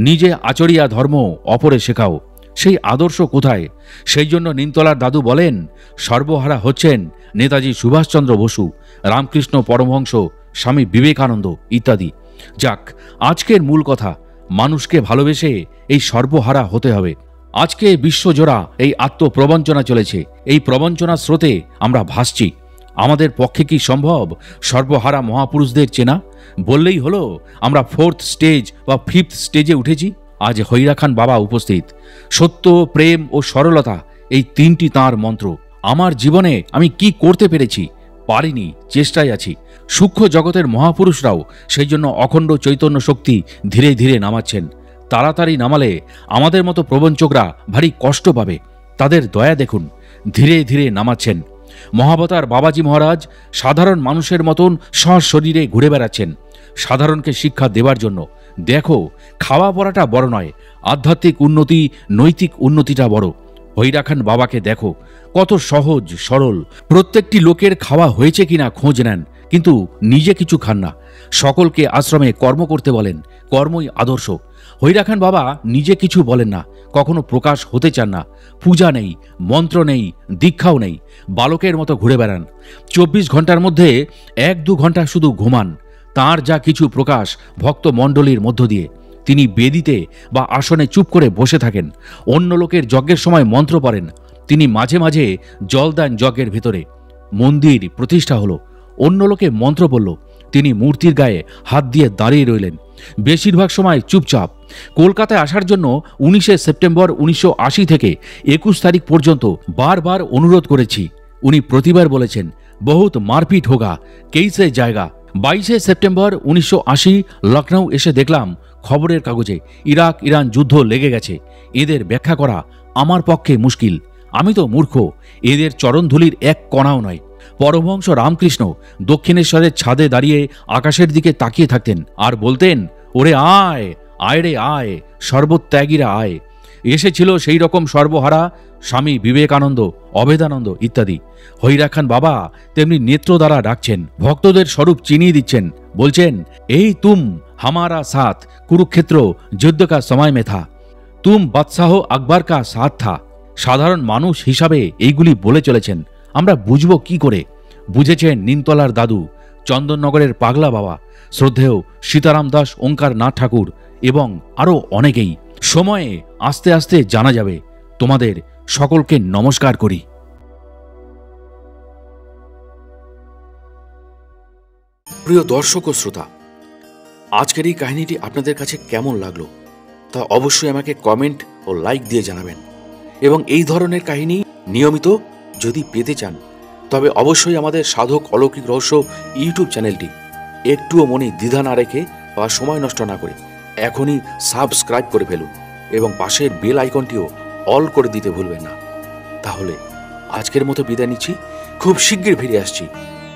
Speaker 1: নিজে আচরিয়া ধর্ম অপরে শেখাও, সেই আদর্শ কোথায়? সেই জন্য নিমতলার দাদু বলেন, সর্বহারা হচ্ছেন নেতাজি সুভাষচন্দ্র বসু, রামকৃষ্ণ পরমহংস, স্বামী বিবেকানন্দ ইত্যাদি। যাক, আজকের মূল কথা, মানুষকে ভালোবেসে এই সর্বহারা হতে হবে। আজকে বিশ্বজোড়া এই আত্মপ্রবঞ্চনা চলেছে। এই প্রবঞ্চনা স্রোতে আমরা ভাসছি। আমাদের পক্ষে কি সম্ভব সর্বহারা মহাপুরুষদের চেনা? বললেই হলো আমরা 4th স্টেজ বা 5th স্টেজে উঠেছি। আজ হৈরা খান বাবা উপস্থিত। সত্য, প্রেম ও সরলতা, এই তিনটি তাঁর মন্ত্র। আমার জীবনে আমি কি করতে পেরেছি? পারিনি, চেষ্টায় আছি। সূক্ষ্ম জগতের মহাপুরুষরাও সেই জন্য অখণ্ড চৈতন্য শক্তি ধীরে ধীরে নামাচ্ছেন। তাড়াতাড়ি নামালে আমাদের মতো প্রবঞ্চকরা ভারী কষ্ট পাবে। তাদের দয়া দেখুন, ধীরে ধীরে নামাচ্ছেন। মহাবতার বাবাজি মহারাজ সাধারণ মানুষের মতন সশরীরে ঘুরে বেড়াচ্ছেন সাধারণকে শিক্ষা দেবার জন্য। দেখো, খাওয়া পড়াটা বড় নয়, আধ্যাত্মিক উন্নতি, নৈতিক উন্নতিটা বড়। হৈরা খান বাবাকে দেখো, কত সহজ সরল। প্রত্যেকটি লোকের খাওয়া হয়েছে কিনা খোঁজ নেন, কিন্তু নিজে কিছু খান না। সকলকে আশ্রমে কর্ম করতে বলেন, কর্মই আদর্শ। হৈরা খান বাবা নিজে কিছু বলেন না, কখনো প্রকাশ হতে চান না। পূজা নেই, মন্ত্র নেই, দীক্ষাও নেই। বালকের মতো ঘুরে বেড়ান। 24 ঘন্টার মধ্যে 1-2 ঘন্টা শুধু ঘুমান। তাঁর যা কিছু প্রকাশ ভক্ত মণ্ডলীর মধ্য দিয়ে। তিনি বেদিতে বা আসনে চুপ করে বসে থাকেন। অন্য লোকের যজ্ঞের সময় মন্ত্র পড়েন। তিনি মাঝে মাঝে জল দেন যজ্ঞের ভেতরে। মন্দির প্রতিষ্ঠা হলো, অন্য লোকে মন্ত্র পড়ল, তিনি মূর্তির গায়ে হাত দিয়ে দাঁড়িয়ে রইলেন। বেশিরভাগ সময় চুপচাপ। কলকাতায় আসার জন্য 19শে সেপ্টেম্বর 1980 থেকে 21 তারিখ পর্যন্ত বারবার অনুরোধ করেছি। উনি প্রতিবার বলেছেন বহুত মারপিট হোগা, কেইসে জায়গা। 22শে সেপ্টেম্বর 1980 লখনৌ এসে দেখলাম খবরের কাগজে ইরাক ইরান যুদ্ধ লেগে গেছে। এদের ব্যাখ্যা করা আমার পক্ষে মুশকিল। আমি তো মূর্খ, এদের চরণধুলির এক কণাও নয়। পরমহংস রামকৃষ্ণ দক্ষিণেশ্বরের ছাদে দাঁড়িয়ে আকাশের দিকে তাকিয়ে থাকতেন আর বলতেন, ওরে আয়, আয় রে আয়, সর্বত্যাগীরা আয়। এসেছিল সেই রকম সর্বহারা স্বামী বিবেকানন্দ, অভেদানন্দ ইত্যাদি। হৈরা খান বাবা তেমনি নেত্র দ্বারা ডাকছেন, ভক্তদের স্বরূপ চিনিয়ে দিচ্ছেন, বলছেন, এই তুম হামারা সাথ কুরুক্ষেত্র যুদ্ধ কা সময় মে থা, তুম বাদশাহ আকবর কা সাথ থা। সাধারণ মানুষ হিসাবে এইগুলি বলে চলেছেন, আমরা বুঝব কি করে? বুঝেছেন নিমতলার দাদু, চন্দননগরের পাগলা বাবা, শ্রদ্ধেয় সীতারাম দাস ওঙ্কারনাথ ঠাকুর এবং আরও অনেকেই। সময়ে আস্তে আস্তে জানা যাবে। তোমাদের সকলকে নমস্কার করি। প্রিয় দর্শক ও শ্রোতা, আজকের এই কাহিনীটি আপনাদের কাছে কেমন লাগলো তা অবশ্যই আমাকে কমেন্ট ও লাইক দিয়ে জানাবেন। এবং এই ধরনের কাহিনী নিয়মিত যদি পেতে চান তবে অবশ্যই আমাদের সাধক অলৌকিক রহস্য ইউটিউব চ্যানেলটি একটুও মনে দ্বিধা না রেখে বা সময় নষ্ট না করে এখনই সাবস্ক্রাইব করে ফেলুন এবং পাশের বেল আইকনটিও অল করে দিতে ভুলবেন না। তাহলে আজকের মতো বিদায় নিচ্ছি। খুব শীঘ্রই ফিরে আসছি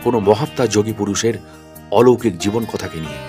Speaker 1: কোনো মহাত্মা যোগী পুরুষের অলৌকিক জীবন কথাকে নিয়ে।